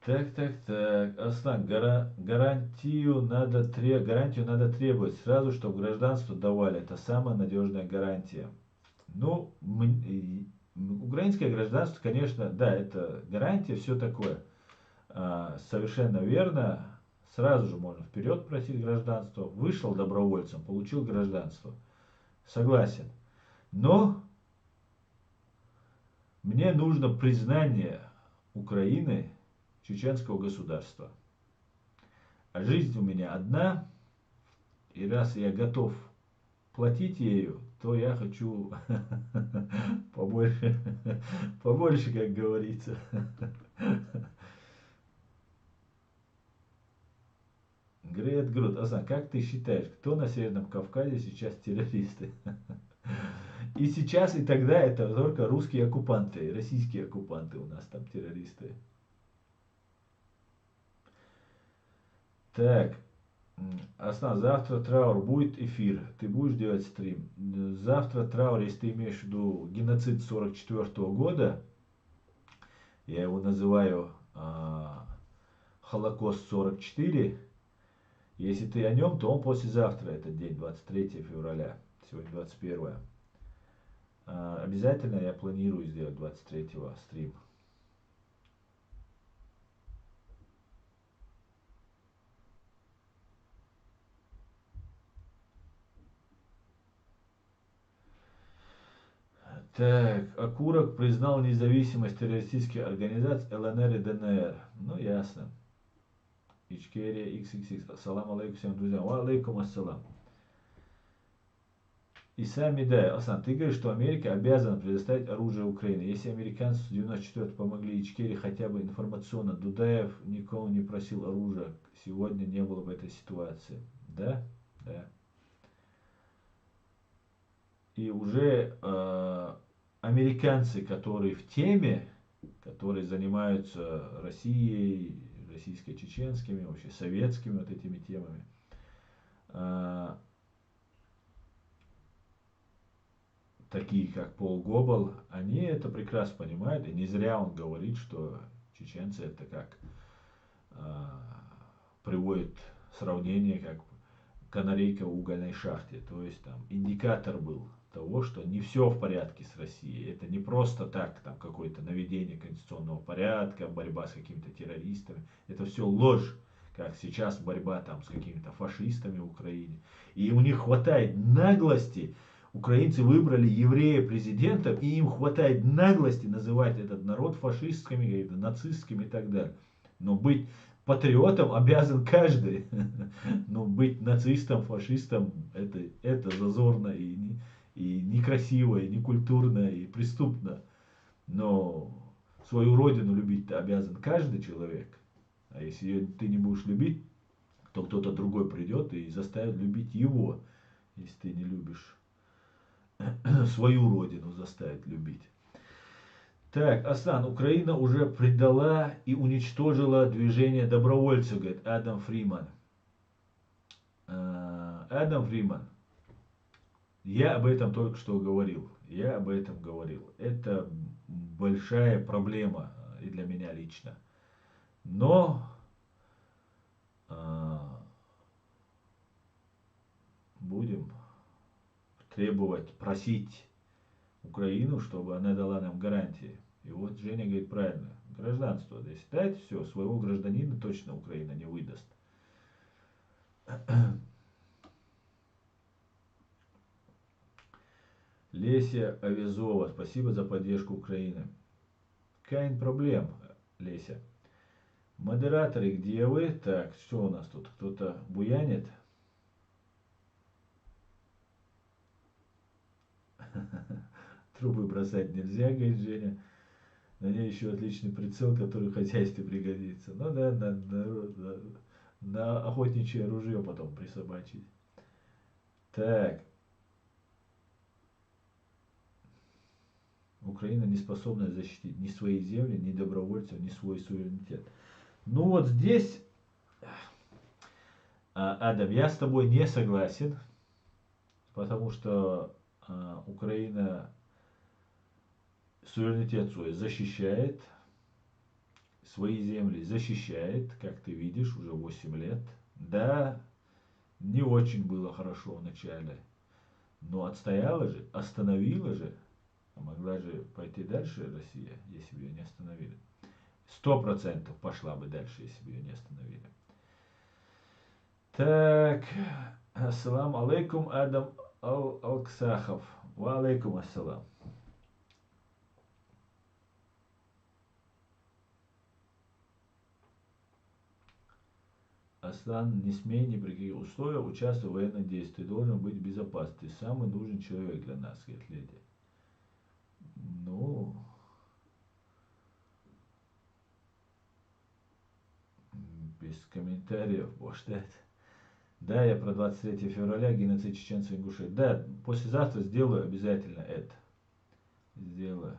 Так. Аслан, гарантию надо требовать сразу, чтобы гражданство давали. Это самая надежная гарантия. Ну, украинское гражданство, конечно, да, это гарантия, все такое. Совершенно верно. Сразу же можно вперед просить гражданство. Вышел добровольцем, получил гражданство. Согласен. Но мне нужно признание Украины чеченского государства. А жизнь у меня одна, и раз я готов платить ею, то я хочу побольше, побольше, как говорится. Грет Груд, Асан, как ты считаешь, кто на Северном Кавказе сейчас террористы? И сейчас, и тогда это только русские оккупанты, российские оккупанты у нас там террористы. Так, Аслан, завтра траур будет эфир. Ты будешь делать стрим? Завтра траур, если ты имеешь в виду геноцид 44 года, я его называю Холокост 44. Если ты о нем, то он послезавтра, этот день, 23 февраля. Сегодня 21. Обязательно я планирую сделать 23-го стрим. Так, Окурок признал независимость террористических организаций ЛНР и ДНР. Ну, ясно. Ичкерия XXX. Ассаламу алейкум всем друзьям. Ва алейкум ассалам. И сами, да, Асан, ты говоришь, что Америка обязана предоставить оружие Украине. Если американцы в 94 помогли Ичкерии хотя бы информационно, Дудаев никого не просил оружия, сегодня не было бы этой ситуации. Да? Да. И уже американцы, которые в теме, которые занимаются Россией, российско-чеченскими, вообще советскими вот этими темами, э, такие как Пол Гоббл, они это прекрасно понимают, и не зря он говорит, что чеченцы это как э, приводит сравнение, как канарейка в угольной шахте. То есть там индикатор был того, что не все в порядке с Россией. Это не просто так, там какое-то наведение конституционного порядка, борьба с какими-то террористами. Это все ложь, как сейчас борьба там с какими-то фашистами в Украине. И у них хватает наглости. Украинцы выбрали еврея президентом, и им хватает наглости называть этот народ фашистскими, нацистскими и так далее. Но быть патриотом обязан каждый. Но быть нацистом, фашистом, это зазорно и некрасиво, и некультурно, и преступно. Но свою родину любить-то обязан каждый человек. А если ее ты не будешь любить, то кто-то другой придет и заставит любить его, если ты не любишь свою родину, заставит любить. Так, Асан, Украина уже предала и уничтожила движение добровольцев, говорит Адам Фриман. Адам Фриман, я об этом только что говорил. Я об этом говорил. Это большая проблема и для меня лично. Но будем требовать, просить Украину, чтобы она дала нам гарантии. И вот Женя говорит правильно. Гражданство. Если дать, все, своего гражданина точно Украина не выдаст. Леся Авизова, спасибо за поддержку Украины. Кайн проблем, Леся. Модераторы, где вы? Так, что у нас тут? Кто-то буянит? Трубы бросать нельзя, говорит Женя. На ней еще отличный прицел, который в хозяйстве пригодится. Ну да, на охотничье оружие потом присобачить. Так. Украина не способна защитить ни свои земли, ни добровольцев, ни свой суверенитет. Ну вот здесь, Адам, я с тобой не согласен, потому что Украина суверенитет свой защищает, свои земли защищает, как ты видишь, уже 8 лет. Да, не очень было хорошо в начале, но отстояла же, остановила же, а могла же пойти дальше Россия, если бы ее не остановили. 100% пошла бы дальше, если бы ее не остановили. Так, ассаламу алейкум, Адам Алксахов. Ва алейкум ассалам. Аслан, не смей ни при каких условиях участвовать в военных действиях. Ты должен быть безопасен. Ты самый нужный человек для нас, говорит леди. Ну, без комментариев, может, это. Да, я про 23 февраля, геноцид чеченцев и ингушей. Да, послезавтра сделаю обязательно это. Сделаю.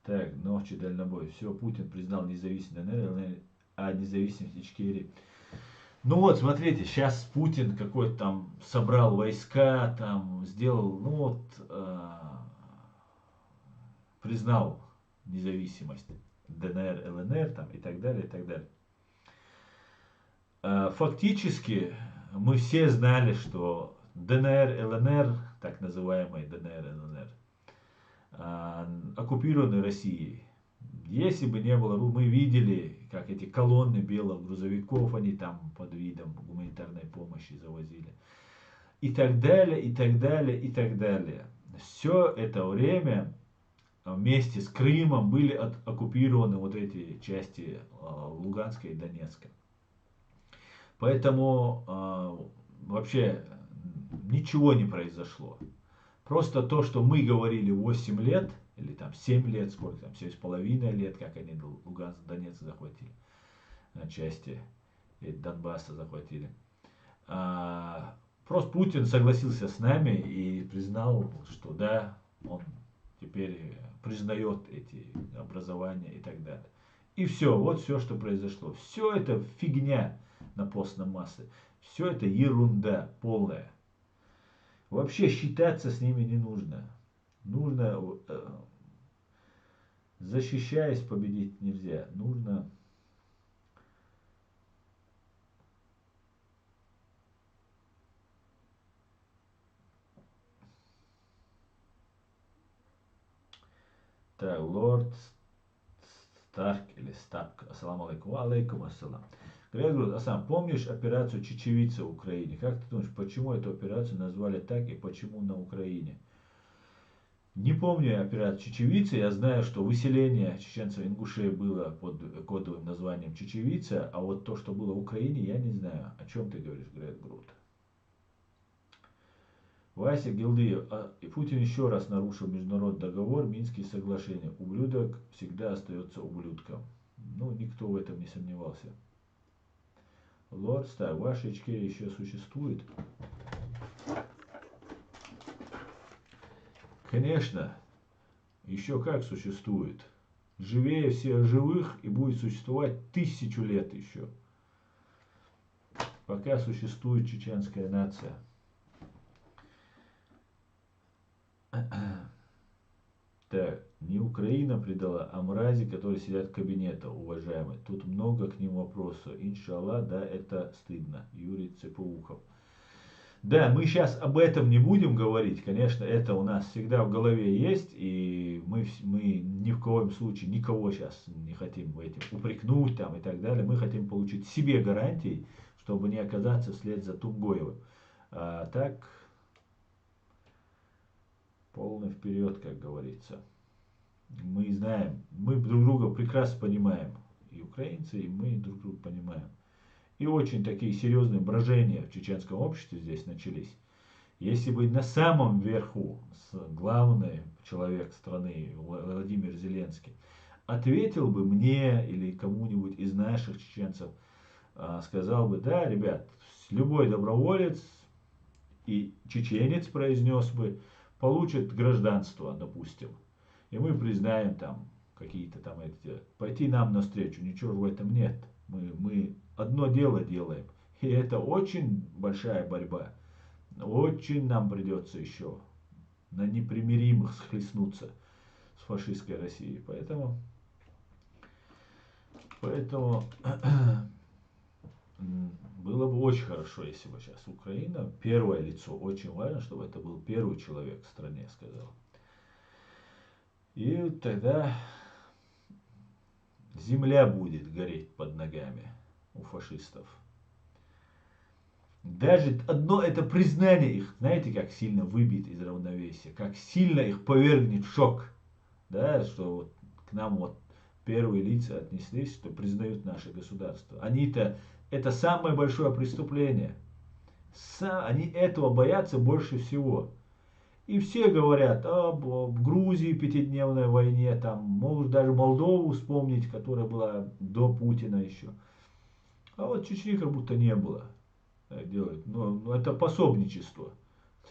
Так, ночи дальнобой. Все, Путин признал независимость ДНР, а независимость Ичкерии. Ну вот, смотрите, сейчас Путин какой-то там собрал войска, там сделал, ну вот, признал независимость ДНР, ЛНР там, и так далее, и так далее. Фактически мы все знали, что ДНР, ЛНР, так называемые ДНР, ЛНР, оккупированы Россией. Если бы не было, мы видели, как эти колонны белых грузовиков они там под видом гуманитарной помощи завозили. И так далее, и так далее, и так далее. Все это время вместе с Крымом были оккупированы вот эти части Луганска и Донецка. Поэтому вообще ничего не произошло. Просто то, что мы говорили 8 лет, или там 7 лет, сколько там, 7,5 лет, как они Луганск, Донецк захватили, части Донбасса захватили. Просто Путин согласился с нами и признал, что да, он теперь признает эти образования и так далее. И все, вот все, что произошло. Все это фигня на постном массе. Все это ерунда полная. Вообще считаться с ними не нужно. Нужно, защищаясь, победить нельзя. Нужно так, лорд Старк или Стапк. Ассаламу алейкум. Алейкум ассалам. Грегор, Асан, помнишь операцию Чечевица в Украине? Как ты думаешь, почему эту операцию назвали так и почему на Украине? Не помню операцию Чечевица. Я знаю, что выселение чеченцев-ингушей было под кодовым названием Чечевица, а вот то, что было в Украине, я не знаю. О чем ты говоришь, Грегор? Вася Гилдыев, Путин еще раз нарушил международный договор, Минские соглашения. Ублюдок всегда остается ублюдком. Ну, никто в этом не сомневался. Лорд Стар, ваша Ичкерия еще существует? Конечно, еще как существует. Живее всех живых и будет существовать 1000 лет еще. Пока существует чеченская нация. Так, не Украина предала, а мрази, которые сидят в кабинетах, уважаемые. Тут много к ним вопросов. Иншаллах, да, это стыдно. Юрий Цепоухов. Да, мы сейчас об этом не будем говорить. Конечно, это у нас всегда в голове есть. И мы ни в коем случае никого сейчас не хотим в этим упрекнуть там и так далее. Мы хотим получить себе гарантии, чтобы не оказаться вслед за Тумгоевым. А так, полный вперед, как говорится. Мы знаем, мы друг друга прекрасно понимаем. И украинцы, и мы друг друга понимаем. И очень такие серьезные брожения в чеченском обществе здесь начались. Если бы на самом верху главный человек страны Владимир Зеленский ответил бы мне или кому-нибудь из наших чеченцев, сказал бы, да, ребят, любой доброволец и чеченец произнес бы, получит гражданство, допустим. И мы признаем там какие-то там эти, пойти нам навстречу, ничего в этом нет. Мы одно дело делаем. И это очень большая борьба. Очень нам придется еще на непримиримых схлестнуться с фашистской Россией. Поэтому было бы очень хорошо, если бы сейчас Украина, первое лицо, очень важно, чтобы это был первый человек в стране, сказал. И тогда земля будет гореть под ногами у фашистов. Даже одно это признание их, знаете, как сильно выбит из равновесия, как сильно их повергнет в шок, да, что вот к нам вот первые лица отнеслись, что признают наше государство. Они-то, это самое большое преступление. Они этого боятся больше всего. И все говорят об Грузии, пятидневной войне, там, может даже Молдову вспомнить, которая была до Путина еще. А вот Чечни как будто не было. Так делают. Но это пособничество.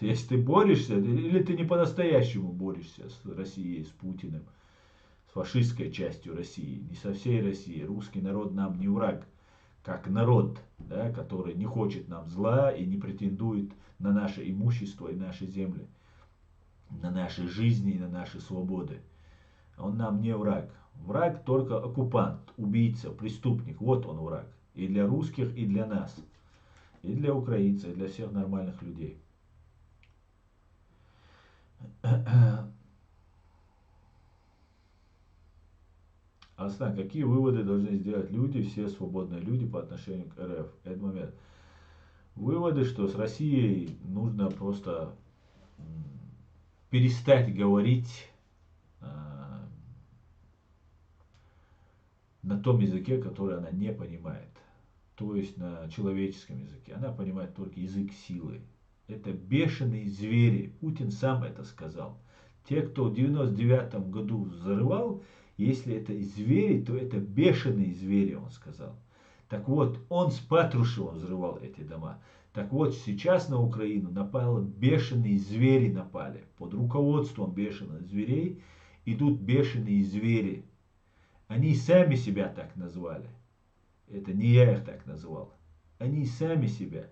Если ты борешься, или ты не по-настоящему борешься с Россией, с Путиным, с фашистской частью России, не со всей Россией. Русский народ нам не враг, как народ, да, который не хочет нам зла и не претендует на наше имущество и наши земли, на наши жизни и на наши свободы. Он нам не враг. Враг только оккупант, убийца, преступник. Вот он враг. И для русских, и для нас. И для украинцев, и для всех нормальных людей. Асна, какие выводы должны сделать люди, все свободные люди по отношению к РФ? Этот момент. Выводы, что с Россией нужно просто перестать говорить на том языке, который она не понимает. То есть на человеческом языке. Она понимает только язык силы. Это бешеные звери. Путин сам это сказал. Те, кто в 99 году взрывал, если это звери, то это бешеные звери, он сказал. Так вот, он с Патрушевым взрывал эти дома. Так вот, сейчас на Украину напали бешеные звери напали. Под руководством бешеных зверей идут бешеные звери. Они сами себя так назвали. Это не я их так называл. Они сами себя.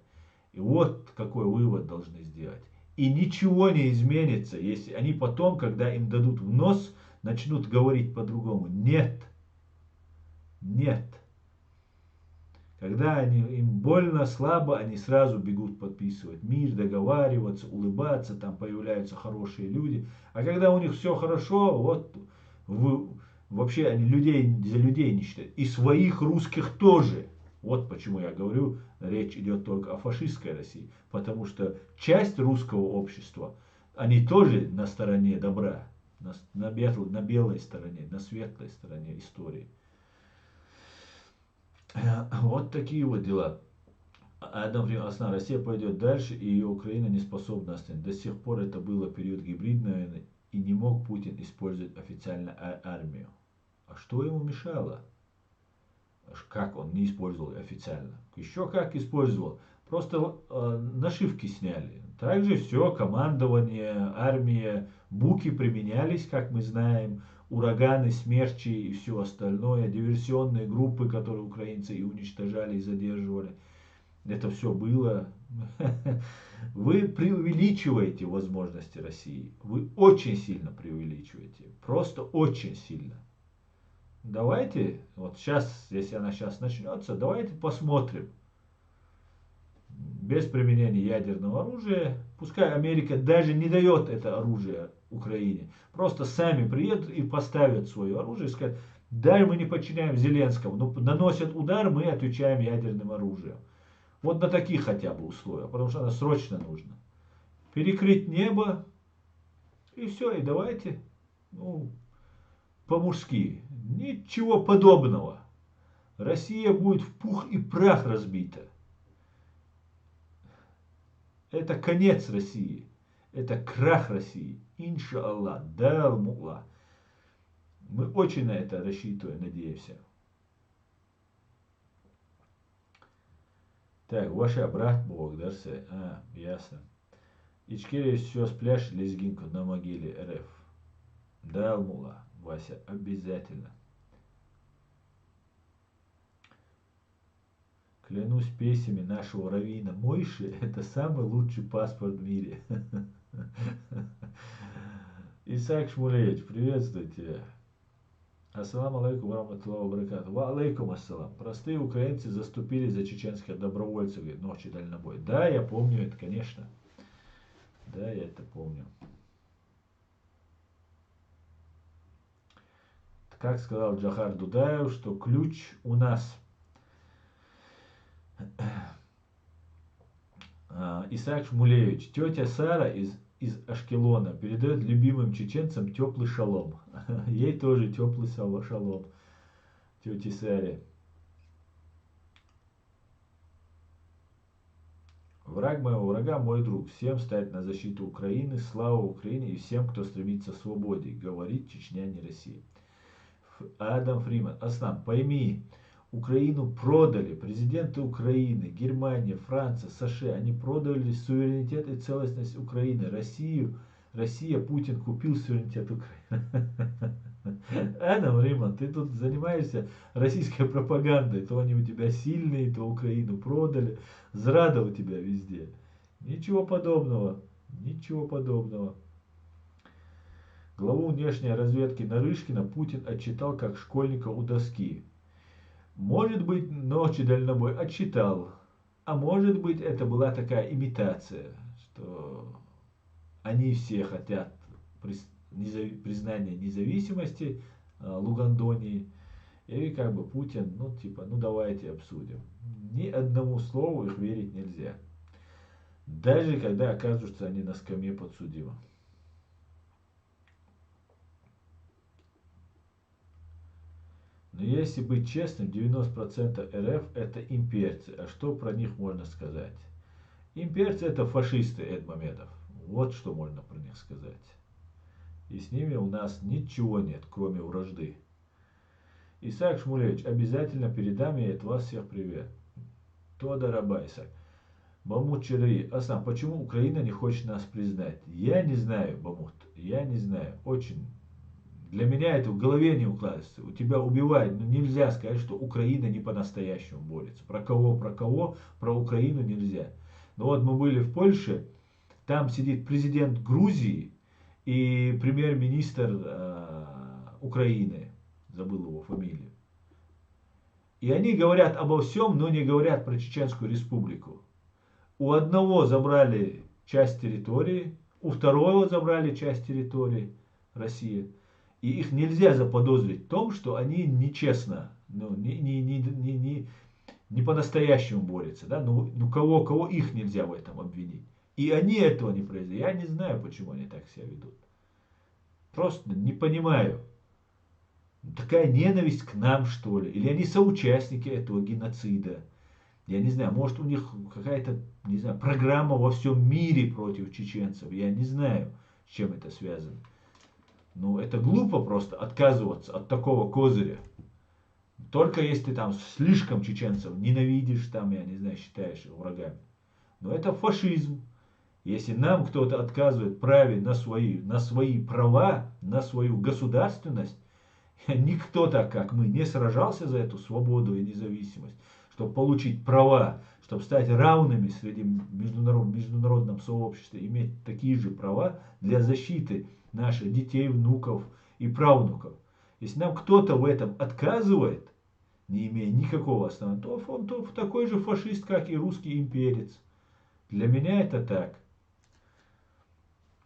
И вот какой вывод должны сделать. И ничего не изменится, если они потом, когда им дадут в нос, начнут говорить по-другому. Нет. Нет. Когда им больно, слабо, они сразу бегут подписывать мир, договариваться, улыбаться, там появляются хорошие люди. А когда у них все хорошо, вот вообще они за людей не считают. И своих русских тоже. Вот почему я говорю, речь идет только о фашистской России. Потому что часть русского общества, они тоже на стороне добра, на белой стороне, на светлой стороне истории. Вот такие вот дела. Например, Россия пойдет дальше, и ее Украина не способна остановить. До сих пор это было период гибридной войны, и не мог Путин использовать официально армию. А что ему мешало? Как он не использовал официально? Еще как использовал. Просто нашивки сняли. Также все, командование, армия, буки применялись, как мы знаем, ураганы, смерчи и все остальное, диверсионные группы, которые украинцы и уничтожали, и задерживали. Это все было. Вы преувеличиваете возможности России. Вы очень сильно преувеличиваете. Просто очень сильно. Давайте, вот сейчас, если она сейчас начнется, давайте посмотрим. Без применения ядерного оружия. Пускай Америка даже не дает это оружие Украине. Просто сами приедут и поставят свое оружие и скажут, да, мы не подчиняем Зеленскому, но наносят удар, мы отвечаем ядерным оружием. Вот на таких хотя бы условиях, потому что она срочно нужна. Перекрыть небо, и все, и давайте, по-мужски. Ничего подобного. Россия будет в пух и прах разбита. Это конец России. Это крах России. Иншаллах. Дал мула. Мы очень на это рассчитываем, надеемся. Так, ваша брат Бог, дарсе. Ясно. Ичкерия сейчас пляж лезгинку на могиле РФ. Дал мула. Вася, обязательно. Клянусь песнями нашего раввина Мойши, это самый лучший паспорт в мире. Исаак Шмулевич, приветствую тебя. Ассаламу алейкум варахматуллахи ва баракату. Ва алейкум ассалам. Простые украинцы заступили за чеченских добровольцев, говорит, ночи дальнобой. Да, я помню это, конечно. Да, я это помню. Как сказал Джахар Дудаев, что ключ у нас. Исаак Шмулевич, тетя Сара из Ашкелона передает любимым чеченцам теплый шалом. Ей тоже теплый шалом, тете Саре. Враг моего врага мой друг. Всем стать на защиту Украины, слава Украине и всем, кто стремится к свободе. Говорит Чечня, не Россия. Адам Фриман. Аслан, пойми, Украину продали. Президенты Украины, Германия, Франция, США, они продали суверенитет и целостность Украины. Россия, Путин купил суверенитет Украины. Адам Фриман, ты тут занимаешься российской пропагандой. То они у тебя сильные, то Украину продали. Зрада у тебя везде. Ничего подобного. Ничего подобного. Главу внешней разведки Нарышкина Путин отчитал как школьника у доски. Может быть, ночи дальнобой отчитал. А может быть, это была такая имитация, что они все хотят признания независимости Лугандонии. И как бы Путин, ну типа, ну давайте обсудим. Ни одному слову их верить нельзя. Даже когда окажутся они на скамье подсудимых. Но если быть честным, 90% РФ это имперцы. А что про них можно сказать? Имперцы это фашисты, Эдмамедов. Вот что можно про них сказать. И с ними у нас ничего нет, кроме вражды. Исаак Шмулевич, обязательно передам ей от вас всех привет. Тодор Абайса. Бамут Черри, Аслан, почему Украина не хочет нас признать? Я не знаю, Бамут, я не знаю. Очень. Для меня это в голове не укладывается. У тебя убивают, но нельзя сказать, что Украина не по-настоящему борется. Про кого, про Украину нельзя. Но вот мы были в Польше, там сидит президент Грузии и премьер-министр Украины, забыл его фамилию. И они говорят обо всем, но не говорят про Чеченскую республику. У одного забрали часть территории, у второго забрали часть территории России. И их нельзя заподозрить в том, что они нечестно, ну, не по-настоящему борются. Да? Ну кого их нельзя в этом обвинить. И они этого не произвели. Я не знаю, почему они так себя ведут. Просто не понимаю. Такая ненависть к нам, что ли? Или они соучастники этого геноцида? Я не знаю, может у них какая-то, не знаю, программа во всем мире против чеченцев. Я не знаю, с чем это связано. Ну, это глупо просто отказываться от такого козыря. Только если ты там слишком чеченцев ненавидишь, там, я не знаю, считаешь их врагами. Но это фашизм. Если нам кто-то отказывает в праве на свои права, на свою государственность, никто так, как мы, не сражался за эту свободу и независимость, чтобы получить права, чтобы стать равными среди международном сообществе, иметь такие же права для защиты наших детей, внуков и правнуков. Если нам кто-то в этом отказывает, не имея никакого основания, то он такой же фашист, как и русский имперец. Для меня это так.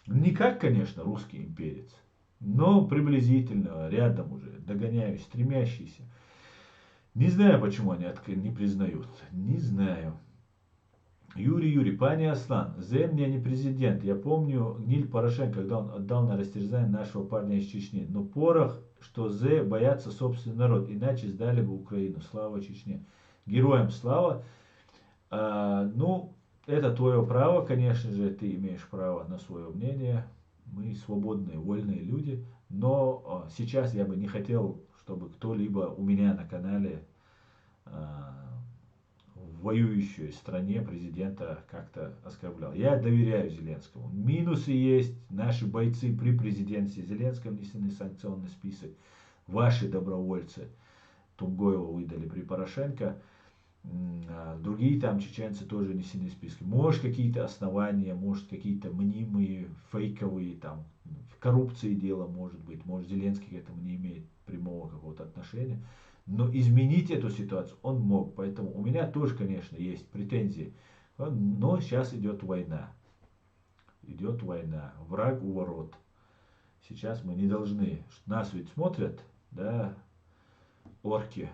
Не как, конечно, русский имперец, но приблизительно, рядом уже, догоняющий, стремящийся. Не знаю, почему они не признают. Не знаю. Юрий, пане Аслан, Земля не президент. Я помню гниль Порошенко, когда он отдал на растерзание нашего парня из Чечни. Но порох, что боятся собственный народ, иначе сдали бы Украину. Слава Чечне. Героям слава. Ну, это твое право, конечно же, ты имеешь право на свое мнение. Мы свободные, вольные люди. Но сейчас я бы не хотел, чтобы кто-либо у меня на канале в воюющей стране президента как-то оскорблял. Я доверяю Зеленскому. Минусы есть. Наши бойцы при президенте Зеленском внесены в санкционный список. Ваши добровольцы Тумгоева выдали при Порошенко. Другие там чеченцы тоже внесены в списки. Может какие-то основания, может какие-то мнимые, фейковые, там, в коррупции дело может быть. Может Зеленский к этому не имеет прямого какого-то отношения. Но изменить эту ситуацию он мог. Поэтому у меня тоже, конечно, есть претензии. Но сейчас идет война. Идет война. Враг у ворот. Сейчас мы не должны. Нас ведь смотрят, да, орки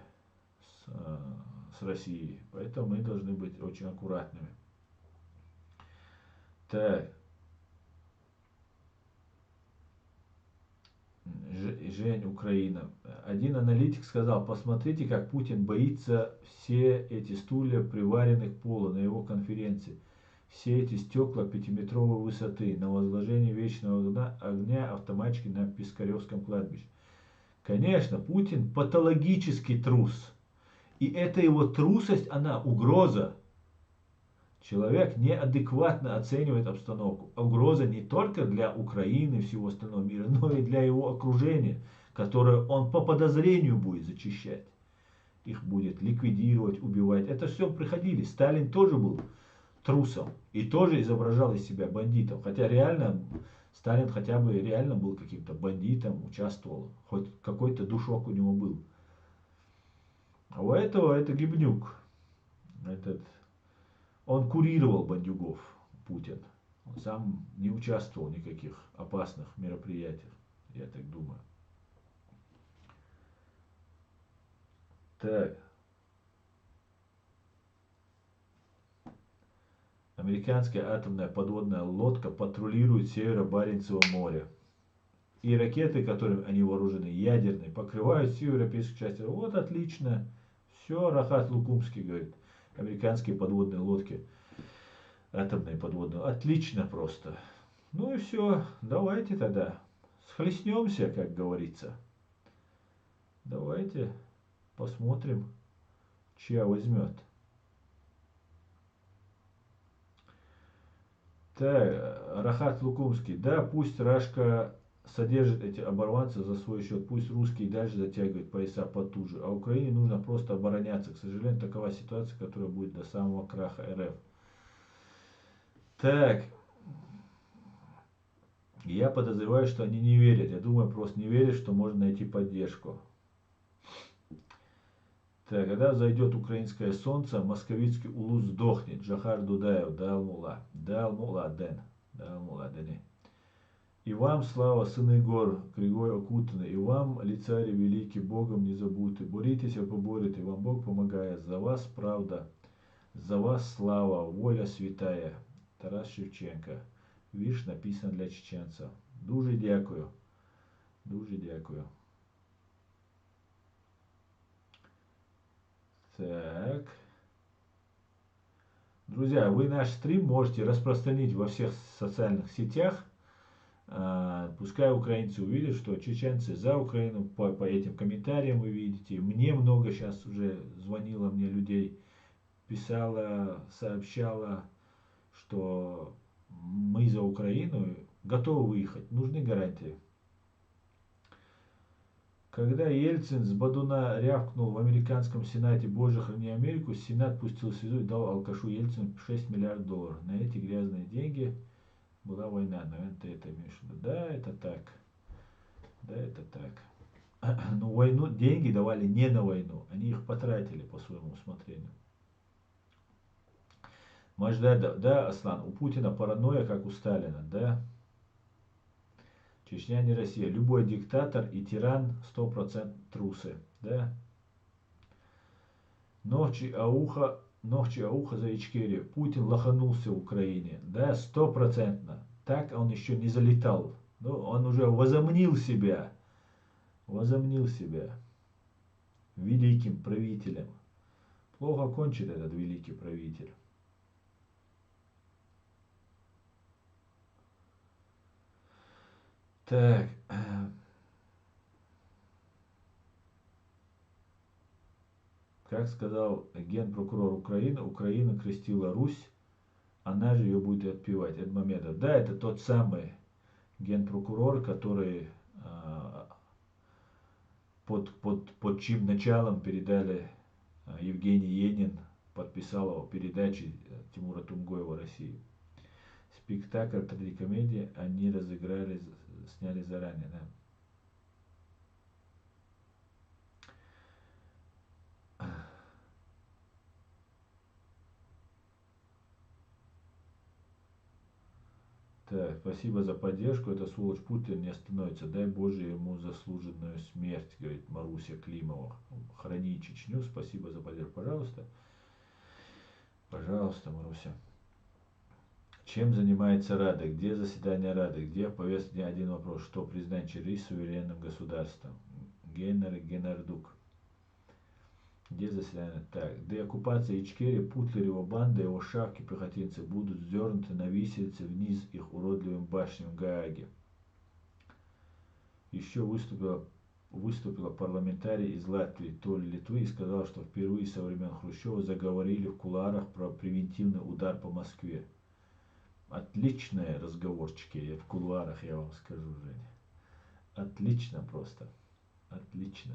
с Россией. Поэтому мы должны быть очень аккуратными. Так. Жень, Украина. Один аналитик сказал, посмотрите, как Путин боится все эти стулья, приваренных к полу на его конференции. Все эти стекла пятиметровой высоты на возложение вечного огня автоматчики на Пискаревском кладбище. Конечно, Путин патологический трус. И эта его трусость, она угроза. Человек неадекватно оценивает обстановку. Угроза не только для Украины и всего остального мира, но и для его окружения, которое он по подозрению будет зачищать. Их будет ликвидировать, убивать. Это все приходили. Сталин тоже был трусом и тоже изображал из себя бандитом. Хотя реально Сталин хотя бы реально был каким-то бандитом, участвовал. Хоть какой-то душок у него был. А у этого это гибнюк. Он курировал бандюгов, Путин. Он сам не участвовал в никаких опасных мероприятиях, я так думаю. Так. Американская атомная подводная лодка патрулирует северо-Баренцево море. И ракеты, которыми они вооружены, ядерные, покрывают всю европейскую часть. Вот отлично. Все, Рахат Лукумский говорит. Американские подводные лодки. Атомные подводные. Отлично просто. Ну и все. Давайте тогда. Схлестнемся, как говорится. Давайте посмотрим, чья возьмет. Так, Рахат Лукумский. Да, пусть Рашка содержит эти оборванцы за свой счет. Пусть русские дальше затягивают пояса потуже. А Украине нужно просто обороняться. К сожалению, такова ситуация, которая будет до самого краха РФ. Так, я подозреваю, что они не верят. Я думаю, просто не верят, что можно найти поддержку. Так, когда зайдет украинское солнце, московицкий улус сдохнет. Джахар Дудаев, Далмула. Далмула Ден. Далмула Дени. И вам слава, сыны гор, Григорий окутанный, и вам, лицари великий, Богом не забудьте. Боритесь, а поборете, вам Бог помогает. За вас правда, за вас слава, воля святая. Тарас Шевченко. Вірш написан для чеченців. Дуже дякую. Дуже дякую. Так. Друзья, вы наш стрим можете распространить во всех социальных сетях. Пускай украинцы увидят, что чеченцы за Украину, по этим комментариям вы видите. Мне много сейчас уже звонило мне людей, писала, сообщала, что мы за Украину готовы выехать, нужны гарантии. Когда Ельцин с Бадуна рявкнул в американском сенате «Боже, храни Америку», сенат пустил слезу и дал алкашу Ельцину 6 миллиардов долларов. На эти грязные деньги была война. Наверное, ты это имеешь в виду. Да, это так. Да, это так. Но войну, деньги давали не на войну. Они их потратили по своему усмотрению. Маждада, да, Аслан, у Путина паранойя, как у Сталина, да. Чечня не Россия. Любой диктатор и тиран 100% трусы, да. Ногчи ауха за Ичкерию. Путин лоханулся в Украине, да, 100%. Так он еще не залетал. Ну, он уже возомнил себя великим правителем. Плохо кончит этот великий правитель. Так. Как сказал генпрокурор Украины, Украина крестила Русь, она же ее будет отпевать. Эдмамедов. Да, это тот самый генпрокурор, который под чьим началом передали Евгений Енин, подписал его передачи Тимура Тумгоева России. Спектакль трагикомедии они разыграли, сняли заранее, да. Так, спасибо за поддержку. Это сволочь Путин не остановится. Дай Боже ему заслуженную смерть, говорит Маруся Климова. Храни Чечню. Спасибо за поддержку. Пожалуйста. Пожалуйста, Маруся. Чем занимается Рада? Где заседание Рады? Где в повестке дня один вопрос? Что признать Чили суверенным государством? Генардук. Где заседание? Так, деоккупация Ичкерии, Путлерева банда, его шавки, пехотинцы будут сдернуты на виселице вниз их уродливым башням в Гааге. Еще выступила парламентарий из Латвии, то ли Литвы, и сказал, что впервые со времен Хрущева заговорили в кулуарах про превентивный удар по Москве. Отличные разговорчики в кулуарах, я вам скажу, Женя. Отлично просто. Отлично.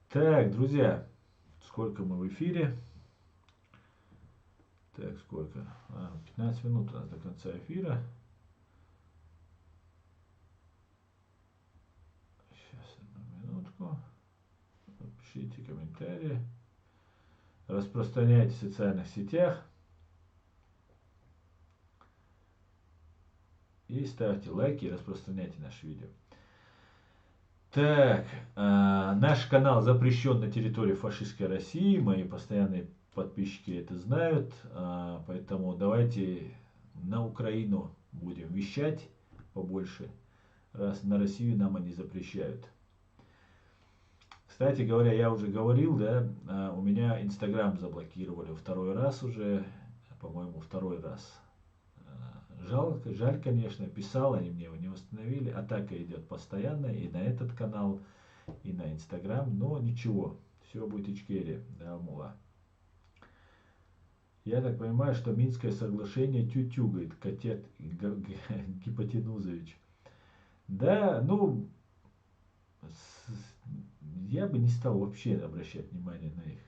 Так, друзья, сколько мы в эфире? Так, сколько? 15 минут у нас до конца эфира. Сейчас, одну минутку. Пишите комментарии. Распространяйте в социальных сетях. И ставьте лайки и распространяйте наше видео. Так, наш канал запрещен на территории фашистской России. Мои постоянные подписчики это знают. Поэтому давайте на Украину будем вещать побольше, раз на Россию нам они запрещают. Кстати говоря, я уже говорил, да, у меня Инстаграм заблокировали второй раз уже, по-моему, второй раз. Жаль, конечно, писал, они мне его не восстановили. Атака идет постоянно и на этот канал, и на Инстаграм, но ничего, все будет Ичкерия, да, мула. Я так понимаю, что Минское соглашение тютюгает, Котет Гипотенузович. Да, ну, я бы не стал вообще обращать внимание на их.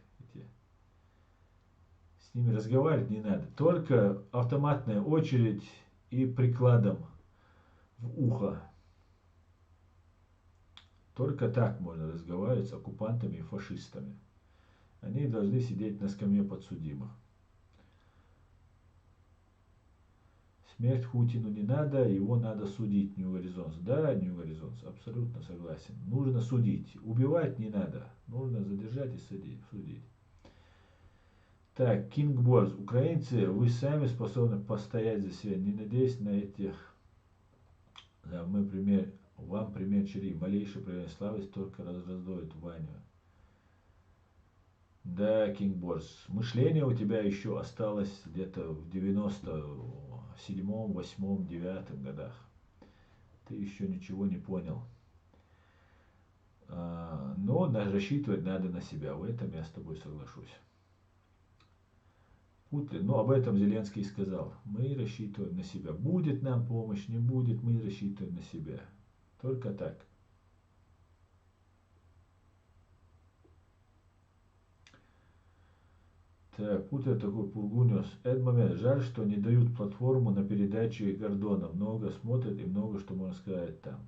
С ними разговаривать не надо. Только автоматная очередь и прикладом в ухо. Только так можно разговаривать с оккупантами и фашистами. Они должны сидеть на скамье подсудимых. Смерть Хутину не надо, его надо судить, Нью Горизонс. Да, Нью Горизонс, абсолютно согласен. Нужно судить. Убивать не надо. Нужно задержать и судить. Так, Кинг Борс. Украинцы, вы сами способны постоять за себя. Не надеясь на этих... Да, вам пример чери. Малейший проявление славы только раздоит Ваню. Да, Кинг Борс. Мышление у тебя еще осталось где-то в 97-м, 8-м, 9-м годах. Ты еще ничего не понял. Но рассчитывать надо на себя. В этом я с тобой соглашусь. Путин, об этом Зеленский сказал. Мы рассчитываем на себя. Будет нам помощь, не будет, мы рассчитываем на себя. Только так. Так, Путин такой Пургунес. Этот момент. Жаль, что не дают платформу на передачу Гордона. Много смотрят и много что можно сказать там.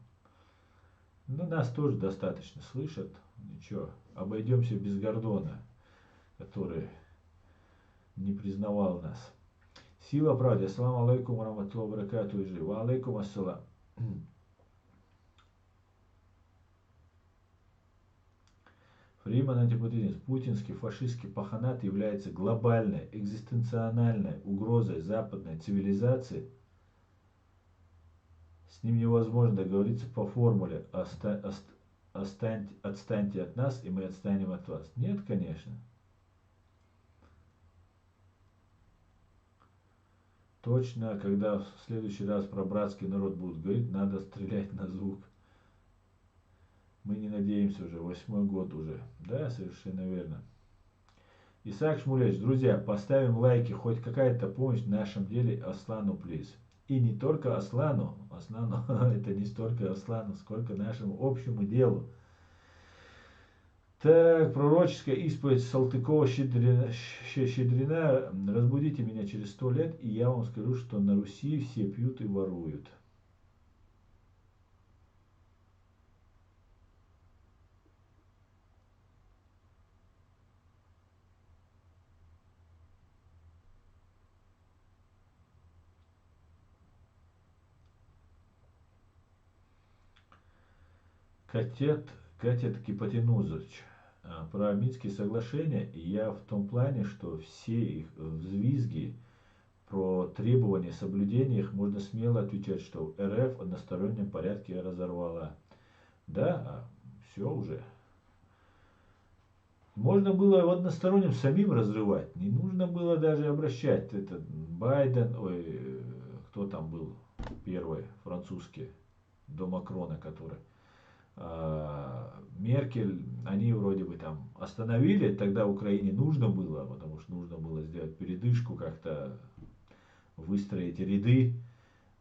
Ну, нас тоже достаточно слышат. Ничего, обойдемся без Гордона, который не признавал нас. Сила правды. Ассаламу алейкум раматлаху баракату. Ва алейкум ассалам. Фриман антипутинец. Путинский фашистский паханат является глобальной, экзистенциональной угрозой западной цивилизации. С ним невозможно договориться по формуле «отстаньте от нас, и мы отстанем от вас». Нет, конечно. Точно, когда в следующий раз про братский народ будут говорить, надо стрелять на звук. Мы не надеемся уже, 8-й год уже. Да, совершенно верно. Исаак Шмулевич, друзья, поставим лайки, хоть какая-то помощь в нашем деле Аслану, плиз. И не только Аслану, это не столько Аслану, сколько нашему общему делу. Так, пророческая исповедь Салтыкова-Щедрина. Разбудите меня через 100 лет, и я вам скажу, что на Руси все пьют и воруют. Котет Гипотенузович. Про Минские соглашения, я в том плане, что все их взвизги про требования соблюдения их можно смело отвечать, что РФ в одностороннем порядке разорвала. Да, все уже. Можно было в одностороннем самим разрывать. Не нужно было даже обращать. Это Байден, кто там был первый, французский, до Макрона, который. Меркель, они вроде бы там остановили, тогда Украине нужно было, потому что нужно было сделать передышку, как-то выстроить ряды.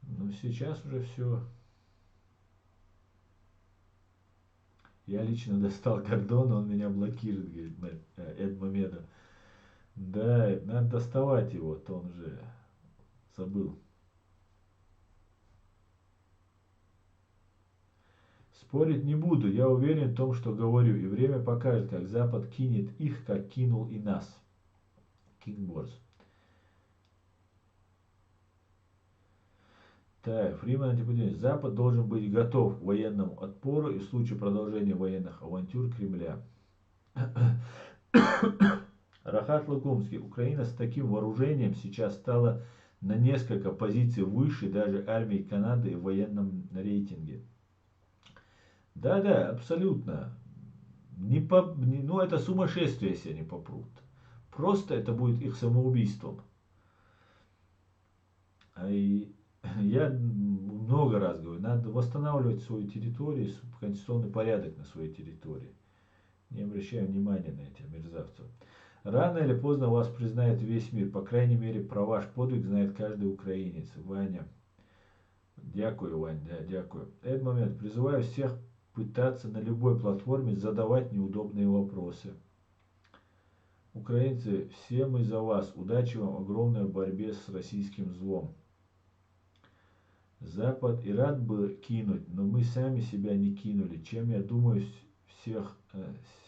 Но сейчас уже все. Я лично достал Гордона, он меня блокирует, говорит Эд Мамедов. Да, надо доставать его, то он уже забыл. Спорить не буду, я уверен в том, что говорю, и время покажет, как Запад кинет их, как кинул и нас. Кингборс. Так, Фриман Антипутин. Запад должен быть готов к военному отпору и в случае продолжения военных авантюр Кремля. Рахат Лукумский. Украина с таким вооружением сейчас стала на несколько позиций выше даже армии Канады в военном рейтинге. Да, абсолютно. Ну, это сумасшествие, если они попрут. Просто это будет их самоубийством. И я много раз говорю, надо восстанавливать свою территорию, конституционный порядок на своей территории. Не обращаем внимания на этих мерзавцев. Рано или поздно вас признает весь мир. По крайней мере, про ваш подвиг знает каждый украинец. Ваня. Дякую, Вань, да, дякую. Этот момент. Призываю всех пытаться на любой платформе задавать неудобные вопросы. Украинцы, все мы за вас. Удачи вам огромной в борьбе с российским злом. Запад и рад бы кинуть, но мы сами себя не кинули, чем, я думаю, всех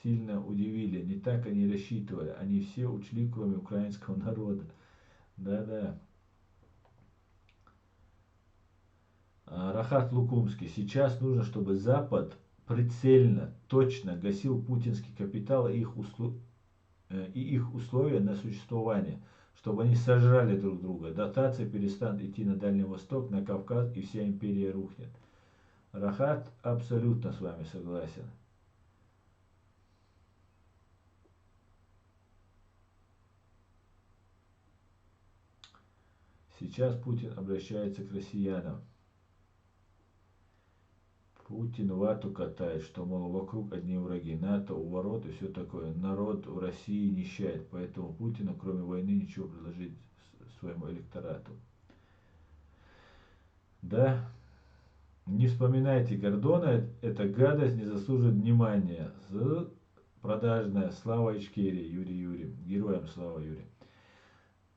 сильно удивили. Не так они рассчитывали. Они все учли, кроме украинского народа. Да. Рахат Лукумский. Сейчас нужно, чтобы Запад прицельно, точно гасил путинский капитал и их условия на существование, чтобы они сожрали друг друга. Дотации перестанут идти на Дальний Восток, на Кавказ, и вся империя рухнет. Рахат абсолютно с вами согласен. Сейчас Путин обращается к россиянам. Путин вату катает, что, мол, вокруг одни враги, НАТО у ворот и все такое. Народ в России нищает, поэтому Путину, кроме войны, ничего предложить своему электорату. Да, не вспоминайте Гордона, эта гадость не заслуживает внимания. Продажная слава Ичкерии, Юрий. Героям слава, Юрий.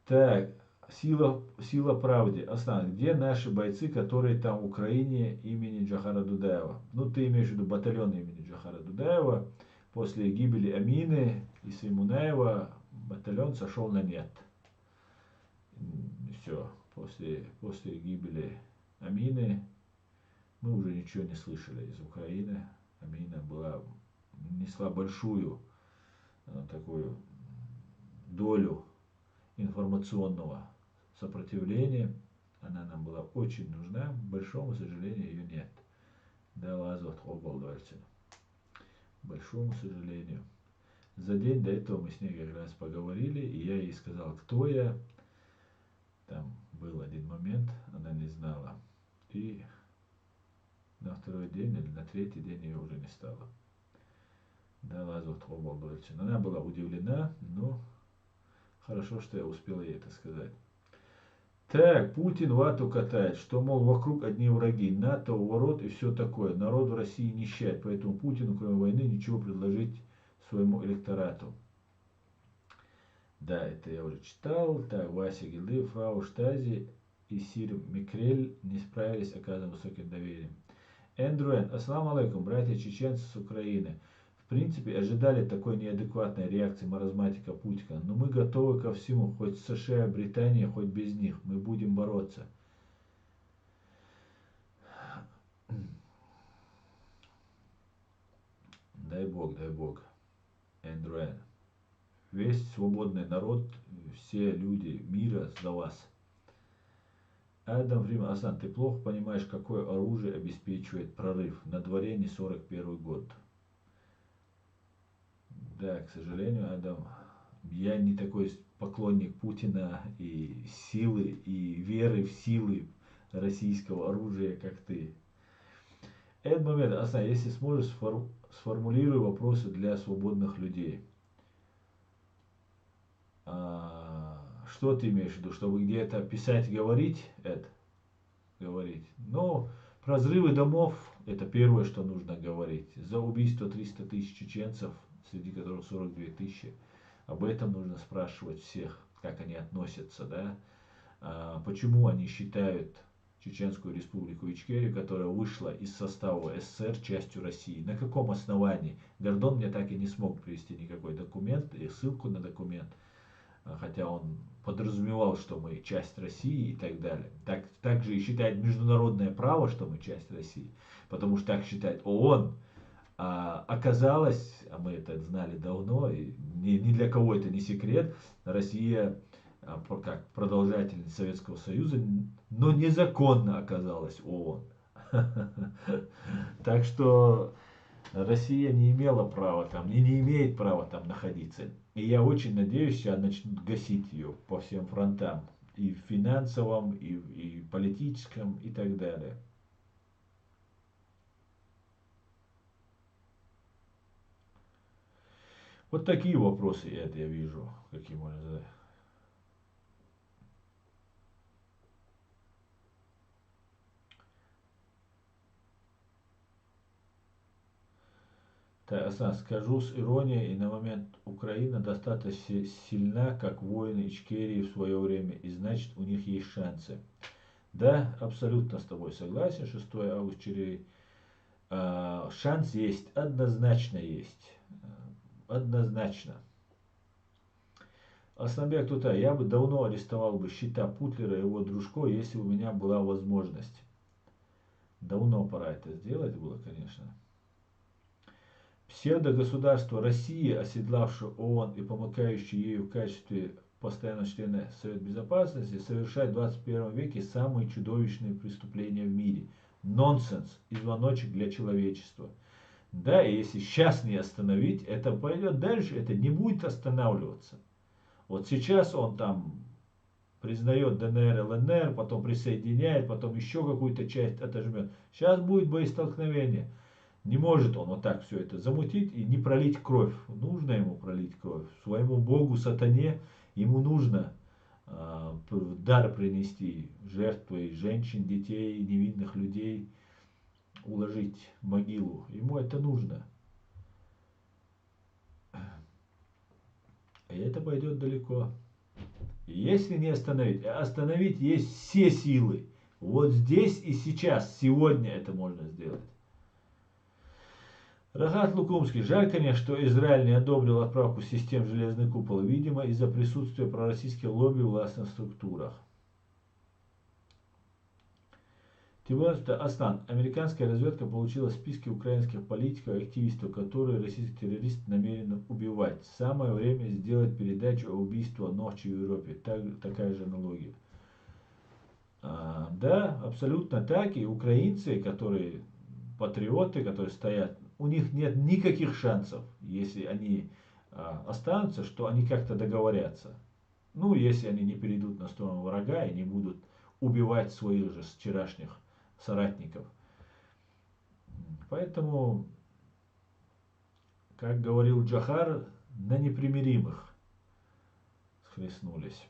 Так, сила правды. Аслан, где наши бойцы, которые там в Украине имени Джохара Дудаева? Ну, ты имеешь в виду батальон имени Джохара Дудаева. После гибели Амины и Симунаева батальон сошел на нет. Все. После гибели Амины мы уже ничего не слышали из Украины. Амина несла большую такую долю информационного сопротивления. Она нам была очень нужна. К большому сожалению, ее нет. Да, лазот обалдовальцин. К большому сожалению. За день до этого мы с ней как раз поговорили, и я ей сказал, кто я. Там был один момент, она не знала. И на второй день или на третий день ее уже не стало. Да, лазот обалдовальцин. Она была удивлена, но хорошо, что я успел ей это сказать. Так, Путин вату катает, что, мол, вокруг одни враги, НАТО у ворот и все такое. Народ в России нищает, поэтому Путину, кроме войны, ничего предложить своему электорату. Да, это я уже читал. Так, Вася Гилды, Фрау Штази и Сир Микрель не справились, оказывая высоким доверием. Эндруэн, ассаламу алейкум, братья чеченцы с Украины. В принципе, ожидали такой неадекватной реакции маразматика Путина, но мы готовы ко всему, хоть США, Британия, хоть без них. Мы будем бороться. Дай Бог. Эндруэн. Весь свободный народ, все люди мира за вас. Адам Фриман, Асан, ты плохо понимаешь, какое оружие обеспечивает прорыв. На дворе не 41 год. Да, к сожалению, Адам, я не такой поклонник Путина и силы, и веры в силы российского оружия, как ты. Этот момент, Асан, если сможешь, сформулируй вопросы для свободных людей. Что ты имеешь в виду? Чтобы где-то писать, говорить? Говорить. Но про взрывы домов, это первое, что нужно говорить. За убийство 300 тысяч чеченцев, среди которых 42 тысячи. Об этом нужно спрашивать всех, как они относятся, да. Почему они считают Чеченскую республику Ичкерию, которая вышла из состава СССР, частью России. На каком основании? Гордон мне так и не смог привести никакой документ и ссылку на документ. хотя он подразумевал, что мы часть России и так далее. Так же и считает международное право, что мы часть России, потому что так считает ООН. А оказалось, а мы это знали давно, и ни для кого это не секрет, Россия как продолжательница Советского Союза, но незаконно оказалась ООН. Так что Россия не имела права там, и не имеет права там находиться. И я очень надеюсь, что начнут гасить ее по всем фронтам. И в финансовом, и политическом, и так далее. Вот такие вопросы это я вижу, какие можно задать. Так, скажу с иронией, и на момент Украина достаточно сильна, как воины Ичкерии в свое время, и значит у них есть шансы. Да, абсолютно с тобой согласен, 6 августа шанс есть, однозначно есть. Однозначно. Асланбек Тутай, я бы давно арестовал бы счета Путлера и его дружко, если у меня была возможность. Давно пора это сделать было, конечно. Псевдогосударство России, оседлавшее ООН и помыкающее ею в качестве постоянного члена Совета Безопасности, совершает в 21 веке самые чудовищные преступления в мире. Нонсенс и звоночек для человечества. Да, и если сейчас не остановить, это пойдет дальше, это не будет останавливаться. Вот сейчас он там признает ДНР, ЛНР, потом присоединяет, потом еще какую-то часть отожмет. Сейчас будет боестолкновение. Не может он вот так все это замутить и не пролить кровь. Нужно ему пролить кровь. Своему богу, сатане, ему нужно дар принести, жертвой женщин, детей, невинных людей, уложить в могилу. Ему это нужно. И это пойдет далеко. Если не остановить, остановить есть все силы. Вот здесь и сейчас, сегодня это можно сделать. Рахат Лукумский. Жаль, конечно, что Израиль не одобрил отправку систем «Железный купол», видимо, из-за присутствия пророссийских лобби в властных структурах. Тимур Аслан. Американская разведка получила списки украинских политиков и активистов, которые российские террористы намерены убивать. Самое время сделать передачу о убийстве ночи в Европе. Такая же аналогия. Да, абсолютно так. И украинцы, которые патриоты, которые стоят, у них нет никаких шансов, если они останутся, что они как-то договорятся. Ну, если они не перейдут на сторону врага и не будут убивать своих же вчерашних соратников. Поэтому, как говорил Джохар, на непримиримых схлестнулись.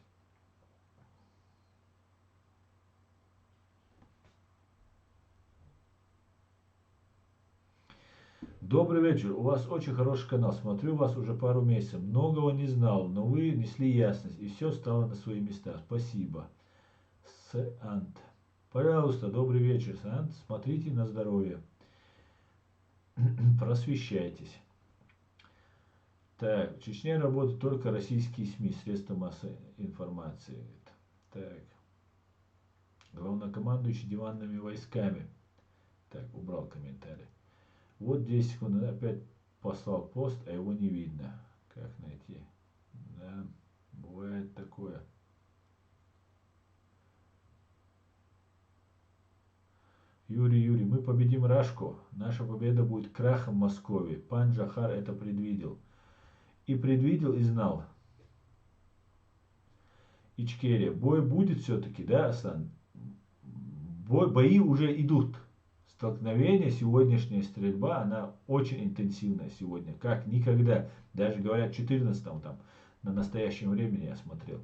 Добрый вечер. У вас очень хороший канал. Смотрю вас уже пару месяцев. Многого не знал, но вы несли ясность, и все стало на свои места. Спасибо. Сеант. Пожалуйста, добрый вечер, Сеант. Смотрите на здоровье. Просвещайтесь. Так, в Чечне работают только российские СМИ, средства массовой информации. Так. Главнокомандующий диванными войсками. Так, убрал комментарий. Вот 10 секунд, опять послал пост, а его не видно. Как найти? Да, бывает такое. Юрий, мы победим Рашку. Наша победа будет крахом Москвы. Пан Джохар это предвидел. И предвидел, и знал. Ичкерия. Бой будет все-таки, да, Асан? Бои уже идут. Столкновение, сегодняшняя стрельба, она очень интенсивная сегодня, как никогда. Даже говорят, в 2014 там, на настоящем времени я смотрел.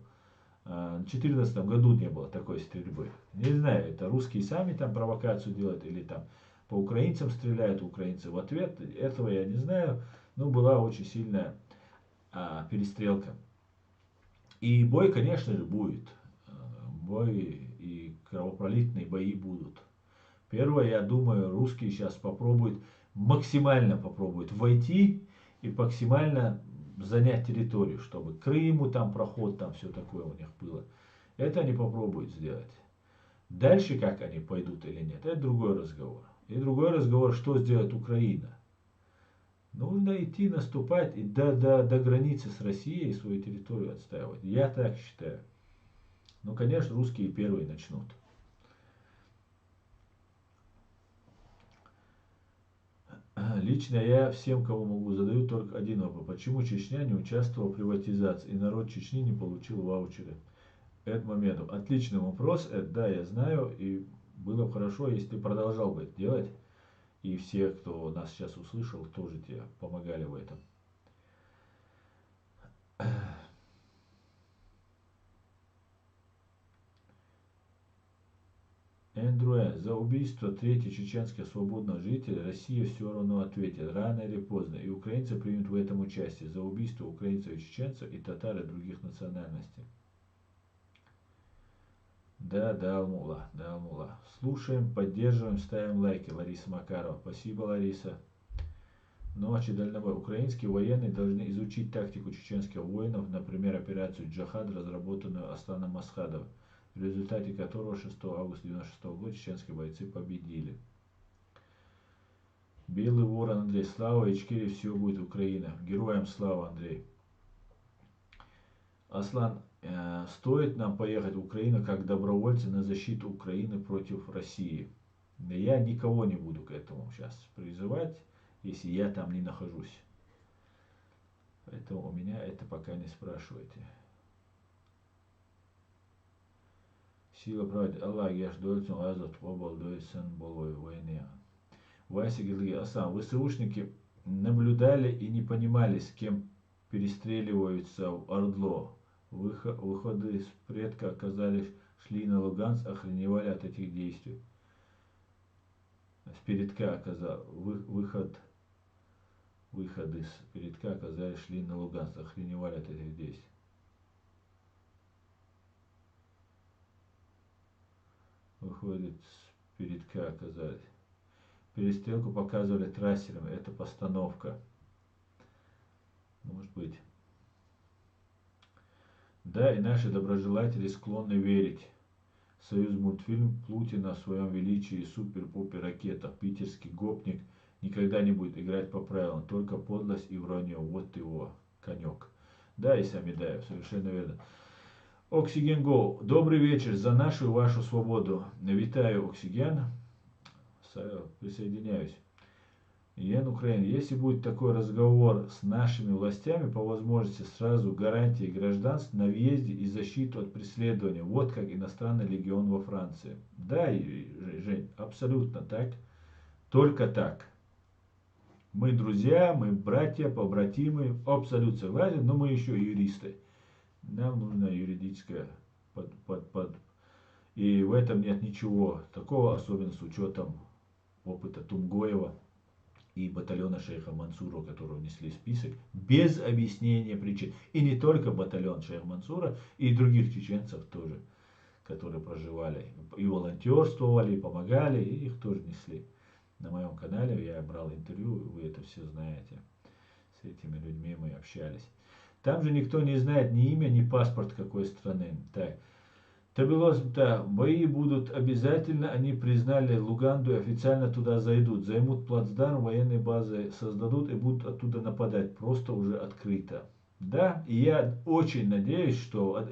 В 2014 году не было такой стрельбы. Не знаю, это русские сами там провокацию делают или там по украинцам стреляют, украинцы в ответ. Этого я не знаю, но была очень сильная перестрелка. И бой, конечно же, будет. Бой и кровопролитные бои будут. Первое, я думаю, русские сейчас максимально попробуют войти и максимально занять территорию, чтобы Крыму там проход, там все такое у них было. Это они попробуют сделать. Дальше, как они пойдут или нет, это другой разговор. И другой разговор, что сделает Украина. Нужно идти, наступать и до границы с Россией свою территорию отстаивать. Я так считаю. Ну, конечно, русские первые начнут. Лично я всем, кому могу, задаю только один вопрос. Почему Чечня не участвовала в приватизации и народ Чечни не получил ваучеры? Это момент. Отличный вопрос. Это, да, я знаю. И было бы хорошо, если ты продолжал бы это делать. И все, кто нас сейчас услышал, тоже тебе помогали в этом. Эндрюэ, за убийство третьего чеченского свободного жителя Россия все равно ответит, рано или поздно, и украинцы примут в этом участие за убийство украинцев и чеченцев и татар и других национальностей. Да, да, Алмула, да, Алмула. Слушаем, поддерживаем, ставим лайки. Лариса Макарова. Спасибо, Лариса. Ночи дальнобой. Украинские военные должны изучить тактику чеченских воинов, например, операцию «Джахад», разработанную Асланом Масхадовым, в результате которого 6 августа 1996 года чеченские бойцы победили. Белый ворон Андрей. Слава Ичкерии, все будет Украина. Героям слава, Андрей. Аслан, стоит нам поехать в Украину как добровольцы на защиту Украины против России? Я никого не буду к этому сейчас призывать, если я там не нахожусь. Поэтому у меня это пока не спрашивайте. Сила правды. Аллах, я ждольцем азат побал дойсен болой войны. Вася Гилги, Асан, ВСУшники наблюдали и не понимали, с кем перестреливаются в Ордло. Выходы с предка оказались, шли на Луганск, охреневали от этих действий. С передка оказались, выходы с передка оказались, шли на Луганск, охреневали от этих действий. Выходит с передка оказались. Перестрелку показывали трассером, это постановка. Может быть. Да, и наши доброжелатели склонны верить. Союзмультфильм Плутина в своем величии, супер-пупер ракетах. Питерский гопник никогда не будет играть по правилам, только подлость и вранье. Вот его конек. Да, Иса Медаев, совершенно верно. Оксиген Го. Добрый вечер. За нашу и вашу свободу. Витаю, Оксиген. Присоединяюсь. Ян Украина, если будет такой разговор с нашими властями, по возможности сразу гарантии гражданства на въезде и защиту от преследования. Вот как иностранный легион во Франции. Да, Жень, абсолютно так. Только так. Мы друзья, мы братья, побратимы, абсолютно согласен, но мы еще юристы. Нам нужна юридическая и в этом нет ничего такого, особенно с учетом опыта Тумгоева и батальона шейха Мансура, которые внесли в список, без объяснения причин. И не только батальон шейха Мансура, и других чеченцев тоже, которые проживали, и волонтерствовали, и помогали, и их тоже несли. На моем канале я брал интервью, вы это все знаете. С этими людьми мы общались. Там же никто не знает ни имя, ни паспорт какой страны. Так. Да, бои будут обязательно, они признали Луганду и официально туда зайдут, займут плацдарм, военные базы создадут и будут оттуда нападать, просто уже открыто. Да, и я очень надеюсь, что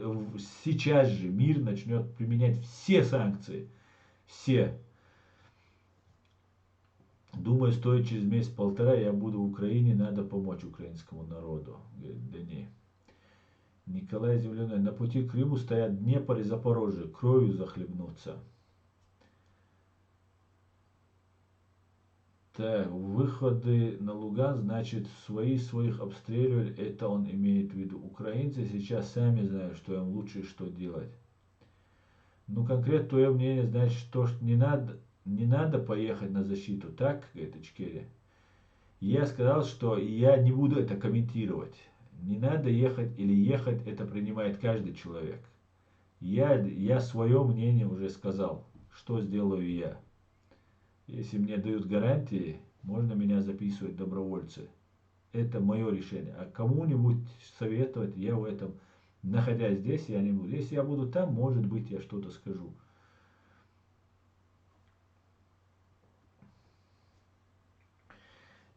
сейчас же мир начнет применять все санкции, все. Думаю, стоит через месяц-полтора я буду в Украине, надо помочь украинскому народу. Говорит, да не. Николай Земляной. На пути к Крыму стоят Днепр и Запорожье. Кровью захлебнуться. Так, выходы на Луган, значит, своих обстреливали. Это он имеет в виду. Украинцы сейчас сами знают, что им лучше и что делать. Ну, конкретно твое мнение, значит, что не надо поехать на защиту. Так, это Ичкерия. Я сказал, что я не буду это комментировать. Не надо ехать или ехать, это принимает каждый человек. Я свое мнение уже сказал, что сделаю я. Если мне дают гарантии, можно меня записывать добровольцы. Это мое решение. А кому-нибудь советовать я в этом, находясь здесь, я не буду. Если я буду там, может быть, я что-то скажу.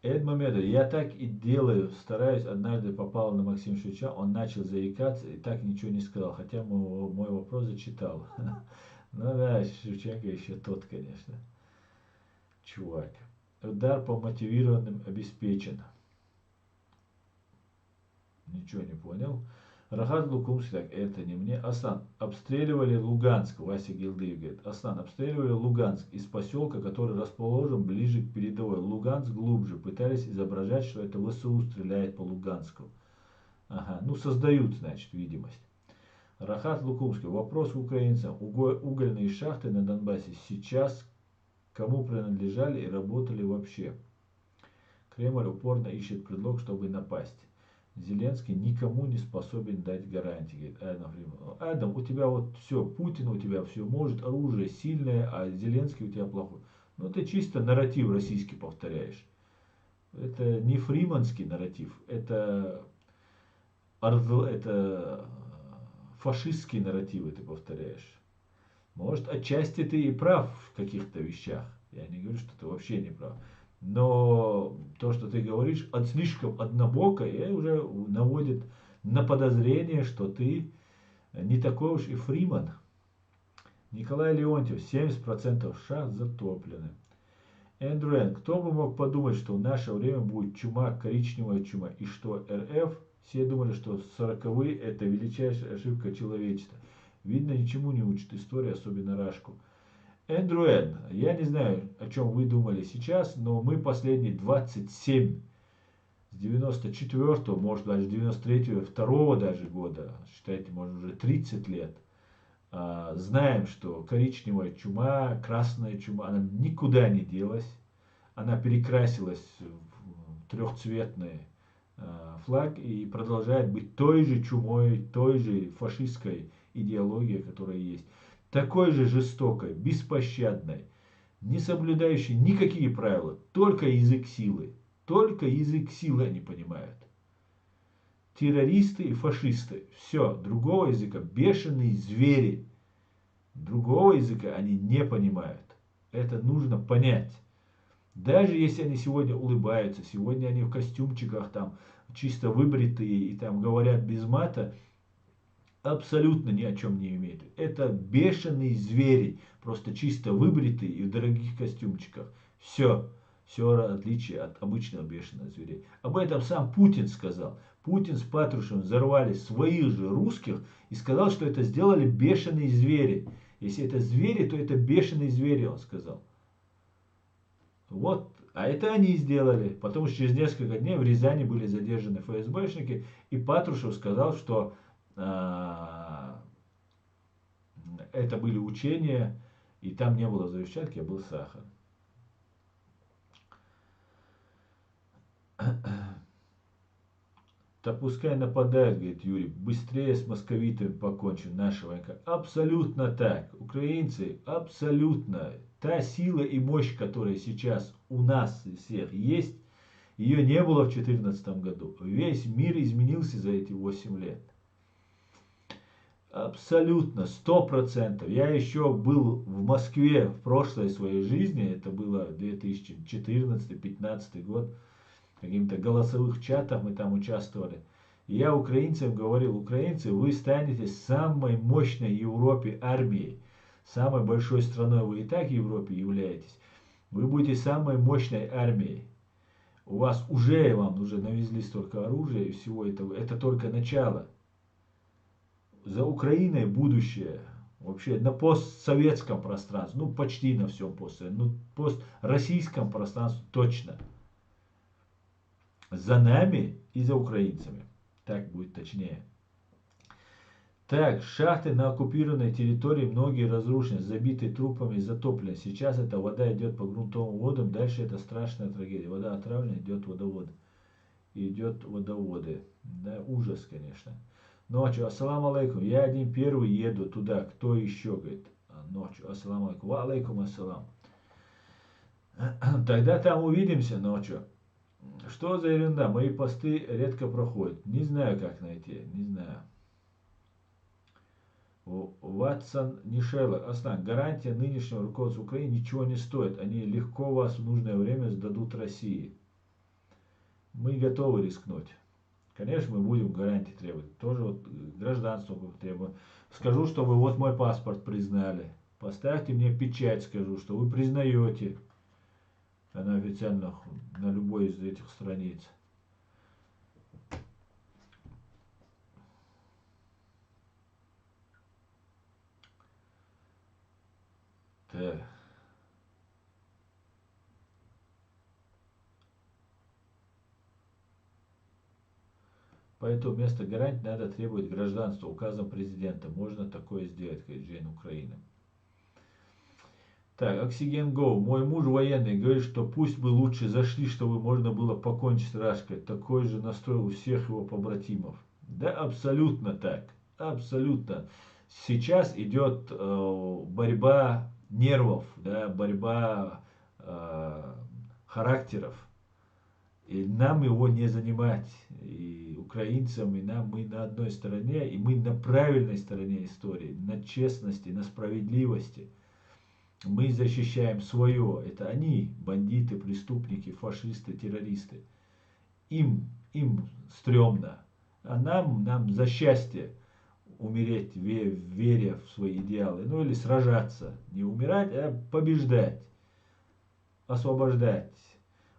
Эдмомедов, я так и делаю, стараюсь. Однажды попал на Максима Шевченко, он начал заикаться и так ничего не сказал, хотя мой вопрос зачитал. Ну да, Шевченко еще тот, конечно, чувак. Удар по мотивированным обеспечен. Ничего не понял. Рахат Лукумский, так, это не мне. Аслан, обстреливали Луганск, Вася Гилдыев говорит. Аслан, обстреливали Луганск из поселка, который расположен ближе к передовой. Луганск глубже. Пытались изображать, что это ВСУ стреляет по Луганску. Ага, ну создают, значит, видимость. Рахат Лукумский, вопрос к украинцам. Угольные шахты на Донбассе сейчас кому принадлежали и работали вообще? Кремль упорно ищет предлог, чтобы напасть. Зеленский никому не способен дать гарантии, говорит Адам Фриман. Адам, у тебя вот все, Путин у тебя все может, оружие сильное, а Зеленский у тебя плохой. Ну, ты чисто нарратив российский повторяешь. Это не фриманский нарратив, это фашистские нарративы ты повторяешь. Может, отчасти ты и прав в каких-то вещах. Я не говорю, что ты вообще не прав. Но то, что ты говоришь, слишком однобоко, и уже наводит на подозрение, что ты не такой уж и фриман. Николай Леонтьев, 70% шахт затоплены. Эндрю, кто бы мог подумать, что в наше время будет чума, коричневая чума, и что РФ, все думали, что 40-е это величайшая ошибка человечества. Видно, ничему не учит история, особенно Рашку. Эндрю, я не знаю, о чем вы думали сейчас, но мы последние 27, с 94-го, может даже 93-го, 2-го даже года, считайте, может уже 30 лет, знаем, что коричневая чума, красная чума, она никуда не делась, она перекрасилась в трехцветный флаг и продолжает быть той же чумой, той же фашистской идеологией, которая есть. Такой же жестокой, беспощадной, не соблюдающей никакие правила, только язык силы. Только язык силы они понимают. Террористы и фашисты. Все, другого языка, бешеные звери. Другого языка они не понимают. Это нужно понять. Даже если они сегодня улыбаются, сегодня они в костюмчиках там чисто выбритые и там говорят без мата, абсолютно ни о чем не имеет. Это бешеные звери, просто чисто выбритые и в дорогих костюмчиках. Все отличие от обычного бешеного зверя. Об этом сам Путин сказал. Путин с Патрушевым взорвали своих же русских и сказал, что это сделали бешеные звери. Если это звери, то это бешеные звери, он сказал. Вот, а это они сделали, потому что через несколько дней в Рязани были задержаны ФСБшники, и Патрушев сказал, что это были учения, и там не было взрывчатки, а был сахар. Да пускай нападают, говорит Юрий, быстрее с московитами покончим, наша война. Абсолютно так. Украинцы, абсолютно. Та сила и мощь, которая сейчас у нас всех есть, ее не было в 2014 году. Весь мир изменился за эти 8 лет. Абсолютно, 100%. Я еще был в Москве в прошлой своей жизни, это было 2014-2015 год, в каких-то голосовых чатах мы там участвовали. И я украинцам говорил, украинцы, вы станете самой мощной в Европе армией, самой большой страной вы и так в Европе являетесь. Вы будете самой мощной армией. У вас вам уже навезли столько оружия и всего этого. Это только начало. За Украиной будущее. Вообще на постсоветском пространстве. Ну, почти на всем постсоветском. Ну, построссийском пространстве точно. За нами и за украинцами. Так будет точнее. Так, шахты на оккупированной территории многие разрушены, забиты трупами и затоплены. Сейчас эта вода идет по грунтовым водам, дальше это страшная трагедия. Вода отравлена, идет водовод. Идет водоводы. Да, ужас, конечно. Ночью, ассаламу алейкум, я один первый еду туда, кто еще, говорит, ночью, ассаламу алейкум, ва алейкум ассалам. Тогда там увидимся ночью. Что за ерунда? Мои посты редко проходят. Не знаю, как найти. Не знаю. Ватсон Нишела. Аслан, гарантия нынешнего руководства Украины ничего не стоит. Они легко вас в нужное время сдадут России. Мы готовы рискнуть. Конечно, мы будем гарантии требовать. Тоже вот гражданство требуем. Скажу, что вы вот мой паспорт признали. Поставьте мне печать, скажу, что вы признаете. Она официально на любой из этих страниц. Так. Поэтому вместо гарантии надо требовать гражданства указом президента. Можно такое сделать, говорит Жень Украина. Так, Оксиген Гоу. Мой муж военный говорит, что пусть бы лучше зашли, чтобы можно было покончить с Рашкой. Такой же настрой у всех его побратимов. Да, абсолютно так. Абсолютно. Сейчас идет борьба нервов, да, борьба характеров. И нам его не занимать. И украинцам, и нам, мы на одной стороне, и мы на правильной стороне истории, на честности, на справедливости. Мы защищаем свое. Это они, бандиты, преступники, фашисты, террористы. Им стрёмно. А нам за счастье умереть, веря в свои идеалы. Ну или сражаться. Не умирать, а побеждать. Освобождать.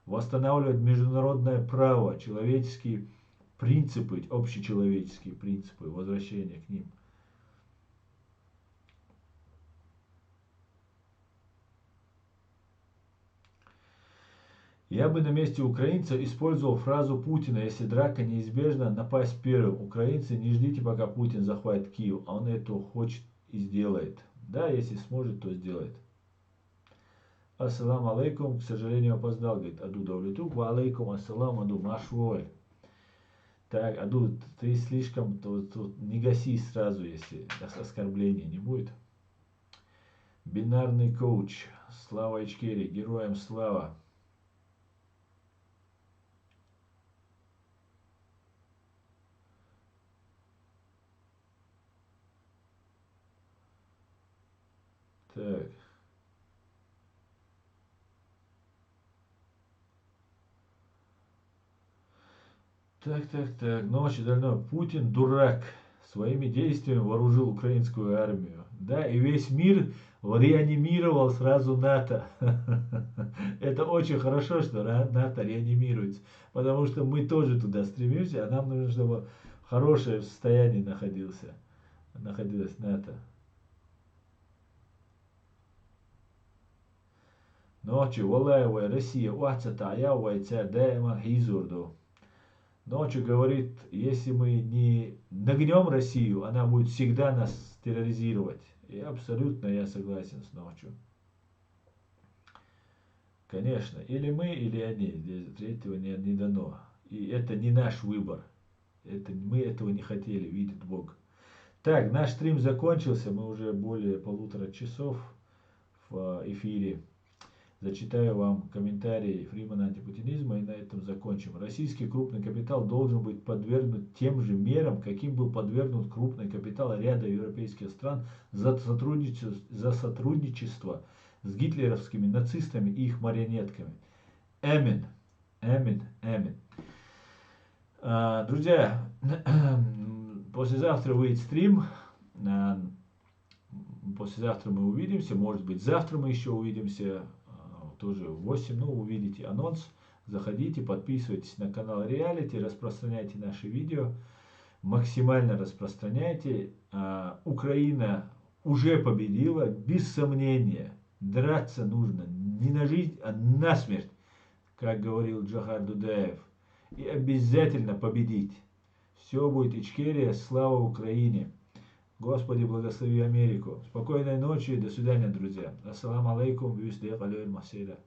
Восстанавливать международное право, человеческие принципы, общечеловеческие принципы, возвращение к ним. Я бы на месте украинцев использовал фразу Путина: если драка неизбежна, напасть первым. Украинцы, не ждите, пока Путин захватит Киев, а он это хочет и сделает. Да, если сможет, то сделает. Ассаламу алейкум, к сожалению, опоздал, говорит Аду Давлетук. Ва алейкум ассалам, Аду, машволь. Так, Аду, ты слишком, тут не гаси сразу, если оскорбления не будет. Бинарный коуч, слава Ичкерии, героям слава. Так. Так. Ночь дальной. Путин дурак. Своими действиями вооружил украинскую армию. Да, и весь мир реанимировал сразу НАТО. Это очень хорошо, что НАТО реанимируется. Потому что мы тоже туда стремимся, а нам нужно, чтобы в хорошем состоянии находилось НАТО. Ночью Валаева Россия уацата аявайца даема хизурду. Ночью говорит, если мы не нагнем Россию, она будет всегда нас терроризировать. И абсолютно я согласен с ночью. Конечно, или мы, или они. Здесь третьего не дано. И это не наш выбор. Мы этого не хотели, видит Бог. Так, наш стрим закончился. Мы уже более 1,5 часов в эфире. Зачитаю вам комментарии Фримана антипутинизма и на этом закончим. Российский крупный капитал должен быть подвергнут тем же мерам, каким был подвергнут крупный капитал ряда европейских стран за сотрудничество с гитлеровскими нацистами и их марионетками. Амин. Амин. Амин. Друзья, послезавтра выйдет стрим. Послезавтра мы увидимся. Может быть, завтра мы еще увидимся. Тоже в 8, увидите анонс, заходите, подписывайтесь на канал Реалити, распространяйте наши видео, максимально распространяйте. Украина уже победила, без сомнения, драться нужно не на жизнь, а на смерть, как говорил Джохар Дудаев, и обязательно победить. Все будет Ичкерия, слава Украине. Господи, благослови Америку. Спокойной ночи и до свидания, друзья. Ассаламу алейкум, вюсдех алейхи масида.